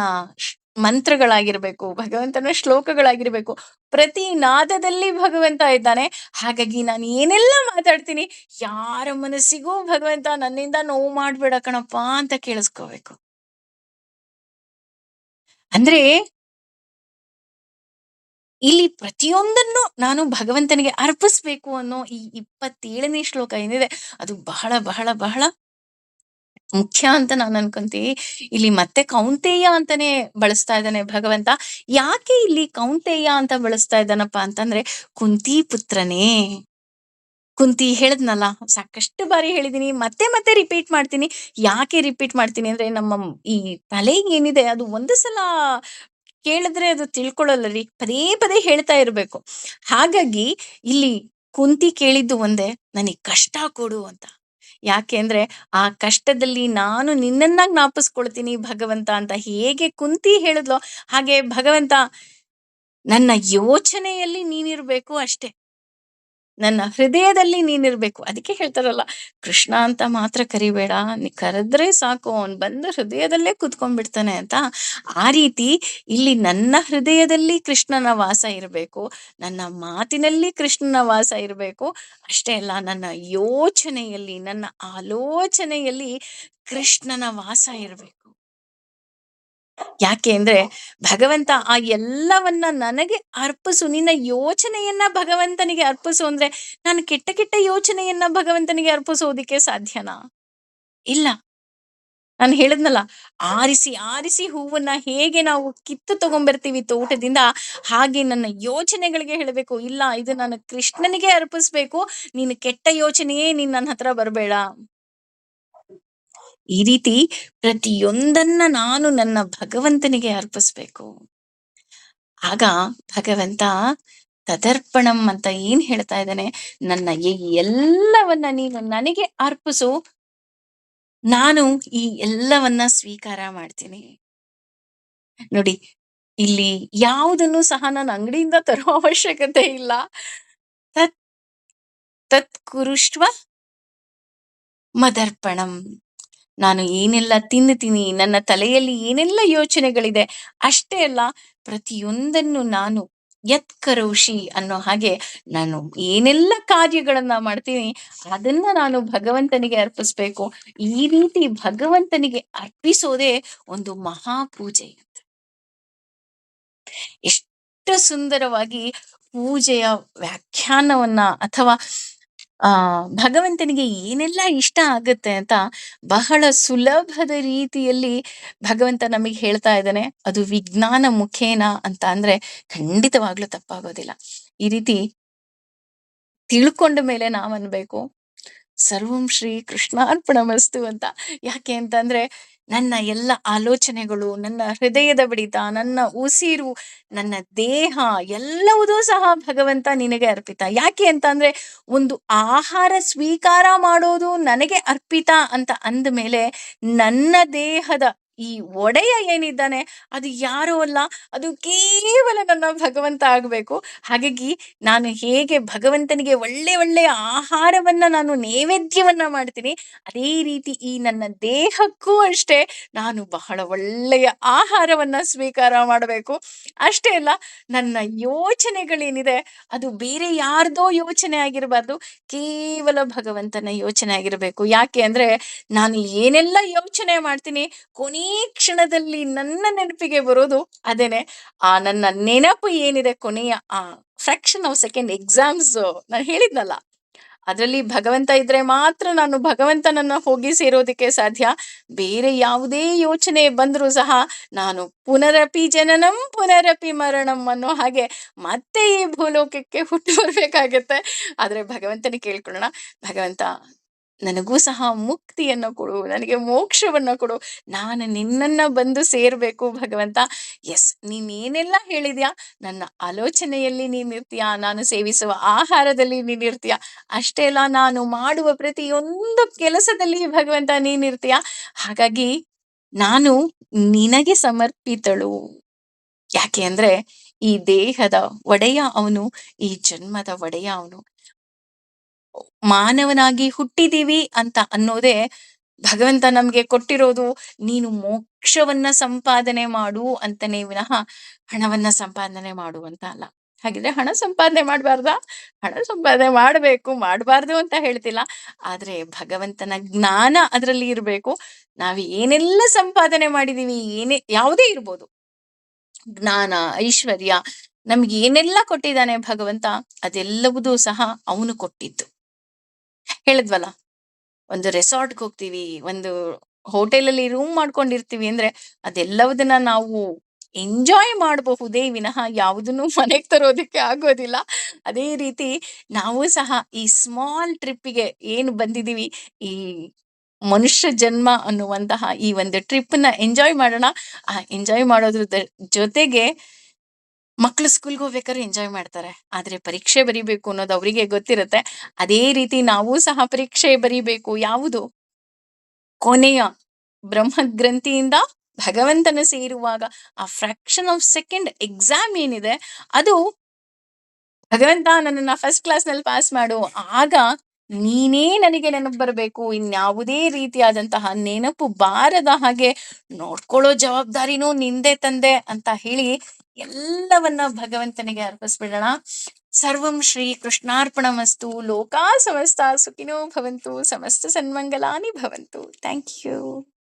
ಮಂತ್ರಗಳಾಗಿರ್ಬೇಕು, ಭಗವಂತನ ಶ್ಲೋಕಗಳಾಗಿರ್ಬೇಕು. ಪ್ರತಿ ನಾದದಲ್ಲಿ ಭಗವಂತ ಇದ್ದಾನೆ. ಹಾಗಾಗಿ ನಾನು ಏನೆಲ್ಲ ಮಾತಾಡ್ತೀನಿ, ಯಾರ ಮನಸ್ಸಿಗೂ ಭಗವಂತ ನನ್ನಿಂದ ನೋವು ಮಾಡ್ಬೇಡ ಕಣಪ್ಪ ಅಂತ ಕೇಳಿಸ್ಕೋಬೇಕು. ಅಂದ್ರೆ ಇಲ್ಲಿ ಪ್ರತಿಯೊಂದನ್ನು ನಾನು ಭಗವಂತನಿಗೆ ಅರ್ಪಿಸ್ಬೇಕು ಅನ್ನೋ ಈ 27ನೇ ಶ್ಲೋಕ ಏನಿದೆ, ಅದು ಬಹಳ ಬಹಳ ಬಹಳ ಮುಖ್ಯ ಅಂತ ನಾನು ಅನ್ಕೊಂತೀನಿ. ಇಲ್ಲಿ ಮತ್ತೆ ಕೌಂತೇಯ ಅಂತಾನೆ ಬಳಸ್ತಾ ಇದ್ದಾನೆ ಭಗವಂತ. ಯಾಕೆ ಇಲ್ಲಿ ಕೌಂತೇಯ ಅಂತ ಬಳಸ್ತಾ ಇದ್ದಾನಪ್ಪ ಅಂತಂದ್ರೆ, ಕುಂತಿ ಪುತ್ರನೇ. ಕುಂತಿ ಹೇಳಿದ್ನಲ್ಲ, ಸಾಕಷ್ಟು ಬಾರಿ ಹೇಳಿದೀನಿ, ಮತ್ತೆ ಮತ್ತೆ ರಿಪೀಟ್ ಮಾಡ್ತೀನಿ. ಯಾಕೆ ರಿಪೀಟ್ ಮಾಡ್ತೀನಿ ಅಂದ್ರೆ, ನಮ್ಮ ಈ ತಲೆ ಏನಿದೆ ಅದು ಒಂದು ಸಲ ಕೇಳಿದ್ರೆ ಅದು ತಿಳ್ಕೊಳ್ಳಲ್ಲ ರೀ. ಪದೇ ಪದೇ ಹೇಳ್ತಾ ಇರ್ಬೇಕು. ಹಾಗಾಗಿ ಇಲ್ಲಿ ಕುಂತಿ ಕೇಳಿದ್ದು ಒಂದೇ, ನನಗ್ ಕಷ್ಟ ಕೊಡು ಅಂತ. ಯಾಕೆ ಅಂದ್ರೆ, ಆ ಕಷ್ಟದಲ್ಲಿ ನಾನು ನಿನ್ನನ್ನ ಜ್ಞಾಪಿಸ್ಕೊಳ್ತೀನಿ ಭಗವಂತ ಅಂತ ಹೇಗೆ ಕುಂತಿ ಹೇಳಿದ್ಲೋ, ಹಾಗೆ ಭಗವಂತ ನನ್ನ ಯೋಚನೆಯಲ್ಲಿ ನೀನಿರ್ಬೇಕು ಅಷ್ಟೇ. ನನ್ನ ಹೃದಯದಲ್ಲಿ ನೀನಿರ್ಬೇಕು. ಅದಕ್ಕೆ ಹೇಳ್ತಾರಲ್ಲ, ಕೃಷ್ಣ ಅಂತ ಮಾತ್ರ ಕರಿಬೇಡ, ನೀ ಕರೆದ್ರೆ ಸಾಕು ಅವನ್ ಬಂದು ಹೃದಯದಲ್ಲೇ ಕೂತ್ಕೊಂಡ್ಬಿಡ್ತಾನೆ ಅಂತ. ಆ ರೀತಿ ಇಲ್ಲಿ ನನ್ನ ಹೃದಯದಲ್ಲಿ ಕೃಷ್ಣನ ವಾಸ ಇರಬೇಕು, ನನ್ನ ಮಾತಿನಲ್ಲಿ ಕೃಷ್ಣನ ವಾಸ ಇರಬೇಕು. ಅಷ್ಟೇ ಅಲ್ಲ, ನನ್ನ ಯೋಚನೆಯಲ್ಲಿ, ನನ್ನ ಆಲೋಚನೆಯಲ್ಲಿ ಕೃಷ್ಣನ ವಾಸ ಇರಬೇಕು. ಯಾಕೆ ಅಂದ್ರೆ, ಭಗವಂತ ಆ ಎಲ್ಲವನ್ನ ನನಗೆ ಅರ್ಪಿಸು, ನಿನ್ನ ಯೋಚನೆಯನ್ನ ಭಗವಂತನಿಗೆ ಅರ್ಪಿಸು ಅಂದ್ರೆ, ನಾನು ಕೆಟ್ಟ ಕೆಟ್ಟ ಯೋಚನೆಯನ್ನ ಭಗವಂತನಿಗೆ ಅರ್ಪಿಸೋದಿಕ್ಕೆ ಸಾಧ್ಯನಾ? ಇಲ್ಲ. ನಾನು ಹೇಳಿದ್ನಲ್ಲ, ಆರಿಸಿ ಆರಿಸಿ ಹೂವನ್ನ ಹೇಗೆ ನಾವು ಕಿತ್ತು ತಗೊಂಡ್ಬರ್ತೀವಿ ತೋಟದಿಂದ, ಹಾಗೆ ನನ್ನ ಯೋಚನೆಗಳಿಗೆ ಹೇಳಬೇಕು, ಇಲ್ಲ ಇದು ನಾನು ಕೃಷ್ಣನಿಗೆ ಅರ್ಪಿಸ್ಬೇಕು, ನೀನು ಕೆಟ್ಟ ಯೋಚನೆಯೇ ನೀನ್ ನನ್ನ ಹತ್ರ ಬರ್ಬೇಡ. ಈ ರೀತಿ ಪ್ರತಿಯೊಂದನ್ನ ನಾನು ನನ್ನ ಭಗವಂತನಿಗೆ ಅರ್ಪಿಸ್ಬೇಕು. ಆಗ ಭಗವಂತ ತದರ್ಪಣಂ ಅಂತ ಏನ್ ಹೇಳ್ತಾ ಇದ್ದಾನೆ, ನನ್ನ ಈ ಎಲ್ಲವನ್ನ ನೀನು ನನಗೆ ಅರ್ಪಿಸು, ನಾನು ಈ ಎಲ್ಲವನ್ನ ಸ್ವೀಕಾರ ಮಾಡ್ತೀನಿ. ನೋಡಿ, ಇಲ್ಲಿ ಯಾವುದನ್ನು ಸಹ ನಾನು ಅಂಗಡಿಯಿಂದ ತರೋ ಅವಶ್ಯಕತೆ ಇಲ್ಲ. ತತ್ ತತ್ ಕುರುಷ್ವ ಮದರ್ಪಣಂ. ನಾನು ಏನೆಲ್ಲ ತಿನ್ನುತ್ತೀನಿ, ನನ್ನ ತಲೆಯಲ್ಲಿ ಏನೆಲ್ಲ ಯೋಚನೆಗಳಿದೆ, ಅಷ್ಟೇ ಅಲ್ಲ, ಪ್ರತಿಯೊಂದನ್ನು ನಾನು ಯತ್ ಕರೋಷಿ ಅನ್ನೋ ಹಾಗೆ ನಾನು ಏನೆಲ್ಲ ಕಾರ್ಯಗಳನ್ನ ಮಾಡ್ತೀನಿ, ಅದನ್ನ ನಾನು ಭಗವಂತನಿಗೆ ಅರ್ಪಿಸ್ಬೇಕು. ಈ ರೀತಿ ಭಗವಂತನಿಗೆ ಅರ್ಪಿಸೋದೇ ಒಂದು ಮಹಾಪೂಜೆ. ಎಷ್ಟು ಸುಂದರವಾಗಿ ಪೂಜೆಯ ವ್ಯಾಖ್ಯಾನವನ್ನ, ಅಥವಾ ಭಗವಂತನಿಗೆ ಏನೆಲ್ಲ ಇಷ್ಟ ಆಗುತ್ತೆ ಅಂತ ಬಹಳ ಸುಲಭದ ರೀತಿಯಲ್ಲಿ ಭಗವಂತ ನಮಗೆ ಹೇಳ್ತಾ ಇದ್ದಾನೆ. ಅದು ವಿಜ್ಞಾನ ಮುಖೇನ ಅಂತ ಅಂದ್ರೆ ಖಂಡಿತವಾಗ್ಲೂ ತಪ್ಪಾಗೋದಿಲ್ಲ. ಈ ರೀತಿ ತಿಳ್ಕೊಂಡ ಮೇಲೆ ನಾವ್ ಅನ್ಬೇಕು, ಸರ್ವಂ ಶ್ರೀ ಕೃಷ್ಣಾರ್ಪಣಮಸ್ತು ಅಂತ. ಯಾಕೆ ಅಂತಂದ್ರೆ, ನನ್ನ ಎಲ್ಲ ಆಲೋಚನೆಗಳು, ನನ್ನ ಹೃದಯದ ಬಡಿತ, ನನ್ನ ಉಸಿರು, ನನ್ನ ದೇಹ ಎಲ್ಲವುದೂ ಸಹ ಭಗವಂತ ನಿನಗೆ ಅರ್ಪಿತ. ಯಾಕೆ ಅಂತ ಅಂದ್ರೆ, ಒಂದು ಆಹಾರ ಸ್ವೀಕಾರ ಮಾಡೋದು ನನಗೆ ಅರ್ಪಿತ ಅಂತ ಅಂದ ಮೇಲೆ, ನನ್ನ ದೇಹದ ಈ ಒಡೆಯ ಏನಿದ್ದಾನೆ ಅದು ಯಾರೋ ಅಲ್ಲ, ಅದು ಕೇವಲ ನನ್ನ ಭಗವಂತ ಆಗ್ಬೇಕು. ಹಾಗಾಗಿ ನಾನು ಹೇಗೆ ಭಗವಂತನಿಗೆ ಒಳ್ಳೆ ಒಳ್ಳೆಯ ಆಹಾರವನ್ನ ನಾನು ನೈವೇದ್ಯವನ್ನ ಮಾಡ್ತೀನಿ, ಅದೇ ರೀತಿ ಈ ನನ್ನ ದೇಹಕ್ಕೂ ಅಷ್ಟೇ ನಾನು ಬಹಳ ಒಳ್ಳೆಯ ಆಹಾರವನ್ನ ಸ್ವೀಕಾರ ಮಾಡಬೇಕು. ಅಷ್ಟೇ ಅಲ್ಲ, ನನ್ನ ಯೋಚನೆಗಳೇನಿದೆ ಅದು ಬೇರೆ ಯಾರ್ದೋ ಯೋಚನೆ ಆಗಿರಬಾರ್ದು, ಕೇವಲ ಭಗವಂತನ ಯೋಚನೆ ಆಗಿರಬೇಕು. ಯಾಕೆ ಅಂದ್ರೆ, ನಾನು ಏನೆಲ್ಲ ಯೋಚನೆ ಮಾಡ್ತೀನಿ, ಕೊನೇ ಕ್ಷಣದಲ್ಲಿ ನನ್ನ ನೆನಪಿಗೆ ಬರೋದು ಅದೇನೆ. ಆ ನನ್ನ ನೆನಪು ಏನಿದೆ, ಕೊನೆಯ ಆ ಫ್ರಾಕ್ಷನ್ ಆಫ್ ಸೆಕೆಂಡ್ ಎಕ್ಸಾಮ್ಸ್ ನಾನು ಹೇಳಿದ್ನಲ್ಲ, ಅದರಲ್ಲಿ ಭಗವಂತ ಇದ್ರೆ ಮಾತ್ರ ನಾನು ಭಗವಂತನನ್ನ ಹೋಗಿ ಸೇರೋದಕ್ಕೆ ಸಾಧ್ಯ. ಬೇರೆ ಯಾವುದೇ ಯೋಚನೆ ಬಂದರೂ ಸಹ ನಾನು ಪುನರಪಿ ಜನನಂ ಪುನರಪಿ ಮರಣಂ ಅನ್ನೋ ಹಾಗೆ ಮತ್ತೆ ಈ ಭೂಲೋಕಕ್ಕೆ ಹುಟ್ಟು ಬರ್ಬೇಕಾಗತ್ತೆ. ಆದ್ರೆ ಭಗವಂತನಿಗೆ ಕೇಳ್ಕೊಳ್ಳೋಣ, ಭಗವಂತ ನನಗೂ ಸಹ ಮುಕ್ತಿಯನ್ನು ಕೊಡು, ನನಗೆ ಮೋಕ್ಷವನ್ನ ಕೊಡು, ನಾನು ನಿನ್ನನ್ನ ಬಂದು ಸೇರ್ಬೇಕು ಭಗವಂತ. ಎಸ್, ನೀನ್ ಏನೆಲ್ಲ ಹೇಳಿದ್ಯಾ, ನನ್ನ ಆಲೋಚನೆಯಲ್ಲಿ ನೀನಿರ್ತೀಯ, ನಾನು ಸೇವಿಸುವ ಆಹಾರದಲ್ಲಿ ನೀನಿರ್ತೀಯ, ಅಷ್ಟೇ ಅಲ್ಲ, ನಾನು ಮಾಡುವ ಪ್ರತಿಯೊಂದು ಕೆಲಸದಲ್ಲಿ ಭಗವಂತ ನೀನಿರ್ತೀಯ. ಹಾಗಾಗಿ ನಾನು ನಿನಗೆ ಸಮರ್ಪಿತಳು. ಯಾಕೆ ಅಂದ್ರೆ, ಈ ದೇಹದ ಒಡೆಯ ಅವನು, ಈ ಜನ್ಮದ ಒಡೆಯ ಅವನು. ಮಾನವನಾಗಿ ಹುಟ್ಟಿದೀವಿ ಅಂತ ಅನ್ನೋದೇ ಭಗವಂತ ನಮ್ಗೆ ಕೊಟ್ಟಿರೋದು ನೀನು ಮೋಕ್ಷವನ್ನ ಸಂಪಾದನೆ ಮಾಡು ಅಂತನೇ ವಿನಃ ಹಣವನ್ನ ಸಂಪಾದನೆ ಮಾಡು ಅಂತ ಅಲ್ಲ. ಹಾಗಿದ್ರೆ ಹಣ ಸಂಪಾದನೆ ಮಾಡಬಾರ್ದಾ? ಹಣ ಸಂಪಾದನೆ ಮಾಡಬೇಕು, ಮಾಡಬಾರ್ದು ಅಂತ ಹೇಳ್ತಿಲ್ಲ. ಆದ್ರೆ ಭಗವಂತನ ಜ್ಞಾನ ಅದರಲ್ಲಿ ಇರಬೇಕು. ನಾವು ಏನೆಲ್ಲ ಸಂಪಾದನೆ ಮಾಡಿದೀವಿ, ಯಾವುದೇ ಇರ್ಬೋದು, ಜ್ಞಾನ, ಐಶ್ವರ್ಯ, ನಮ್ಗೆ ಏನೆಲ್ಲ ಕೊಟ್ಟಿದ್ದಾನೆ ಭಗವಂತ, ಅದೆಲ್ಲವುದೂ ಸಹ ಅವನು ಕೊಟ್ಟಿದ್ದು. ಹೇಳಿದ್ವಲ್ಲ, ಒಂದು ರೆಸಾರ್ಟ್‌ಗೆ ಹೋಗ್ತೀವಿ, ಒಂದು ಹೋಟೆಲಲ್ಲಿ ರೂಮ್ ಮಾಡ್ಕೊಂಡಿರ್ತೀವಿ ಅಂದ್ರೆ ಅದೆಲ್ಲವುದನ್ನ ನಾವು ಎಂಜಾಯ್ ಮಾಡಬಹುದೇ ವಿನಃ ಯಾವುದನ್ನು ಮನೆಗೆ ತರೋದಕ್ಕೆ ಆಗೋದಿಲ್ಲ. ಅದೇ ರೀತಿ ನಾವು ಸಹ ಈ ಸ್ಮಾಲ್ ಟ್ರಿಪ್ಪಿಗೆ ಏನು ಬಂದಿದ್ದೀವಿ, ಈ ಮನುಷ್ಯ ಜನ್ಮ ಅನ್ನುವಂತಹ ಈ ಒಂದು ಟ್ರಿಪ್‌ನ ಎಂಜಾಯ್ ಮಾಡೋಣ. ಆ ಎಂಜಾಯ್ ಮಾಡೋದ್ರ ಜೊತೆಗೆ ಮಕ್ಳು ಸ್ಕೂಲ್‌ಗೆ ಹೋಗ್ಬೇಕಾದ್ರೆ ಎಂಜಾಯ್ ಮಾಡ್ತಾರೆ. ಆದ್ರೆ ಪರೀಕ್ಷೆ ಬರಿಬೇಕು ಅನ್ನೋದು ಅವರಿಗೆ ಗೊತ್ತಿರುತ್ತೆ. ಅದೇ ರೀತಿ ನಾವು ಸಹ ಪರೀಕ್ಷೆ ಬರಿಬೇಕು. ಯಾವುದು? ಕೊನೆಯ ಬ್ರಹ್ಮಗ್ರಂಥಿಯಿಂದ ಭಗವಂತನ ಸೇರುವಾಗ ಆ ಫ್ರಾಕ್ಷನ್ ಆಫ್ ಸೆಕೆಂಡ್ ಎಕ್ಸಾಮ್ ಏನಿದೆ, ಅದು ಭಗವಂತ ನನ್ನನ್ನ ಫಸ್ಟ್ ಕ್ಲಾಸ್‌ನಲ್ಲಿ ಪಾಸ್ ಮಾಡು. ಆಗ ನೀನೇ ನನಗೆ ನೆನಪು ಬರಬೇಕು. ಇನ್ಯಾವುದೇ ರೀತಿಯಾದಂತಹ ನೆನಪು ಬಾರದ ಹಾಗೆ ನೋಡ್ಕೊಳ್ಳೋ ಜವಾಬ್ದಾರಿನೂ ನಿಂದೆ ತಂದೆ ಅಂತ ಹೇಳಿ ಎಲ್ಲವನ್ನ ಭಗವಂತನಿಗೆ ಅರ್ಪಿಸ್ಬಿಡೋಣ. ಸರ್ವಂ ಶ್ರೀ ಕೃಷ್ಣಾರ್ಪಣಮಸ್ತು. ಲೋಕಾ ಸಮಸ್ತ ಸುಖಿನೋ ಭವಂತು. ಸಮಸ್ತ ಸನ್ಮಂಗಲಾನಿ ಭವಂತು. Thank you.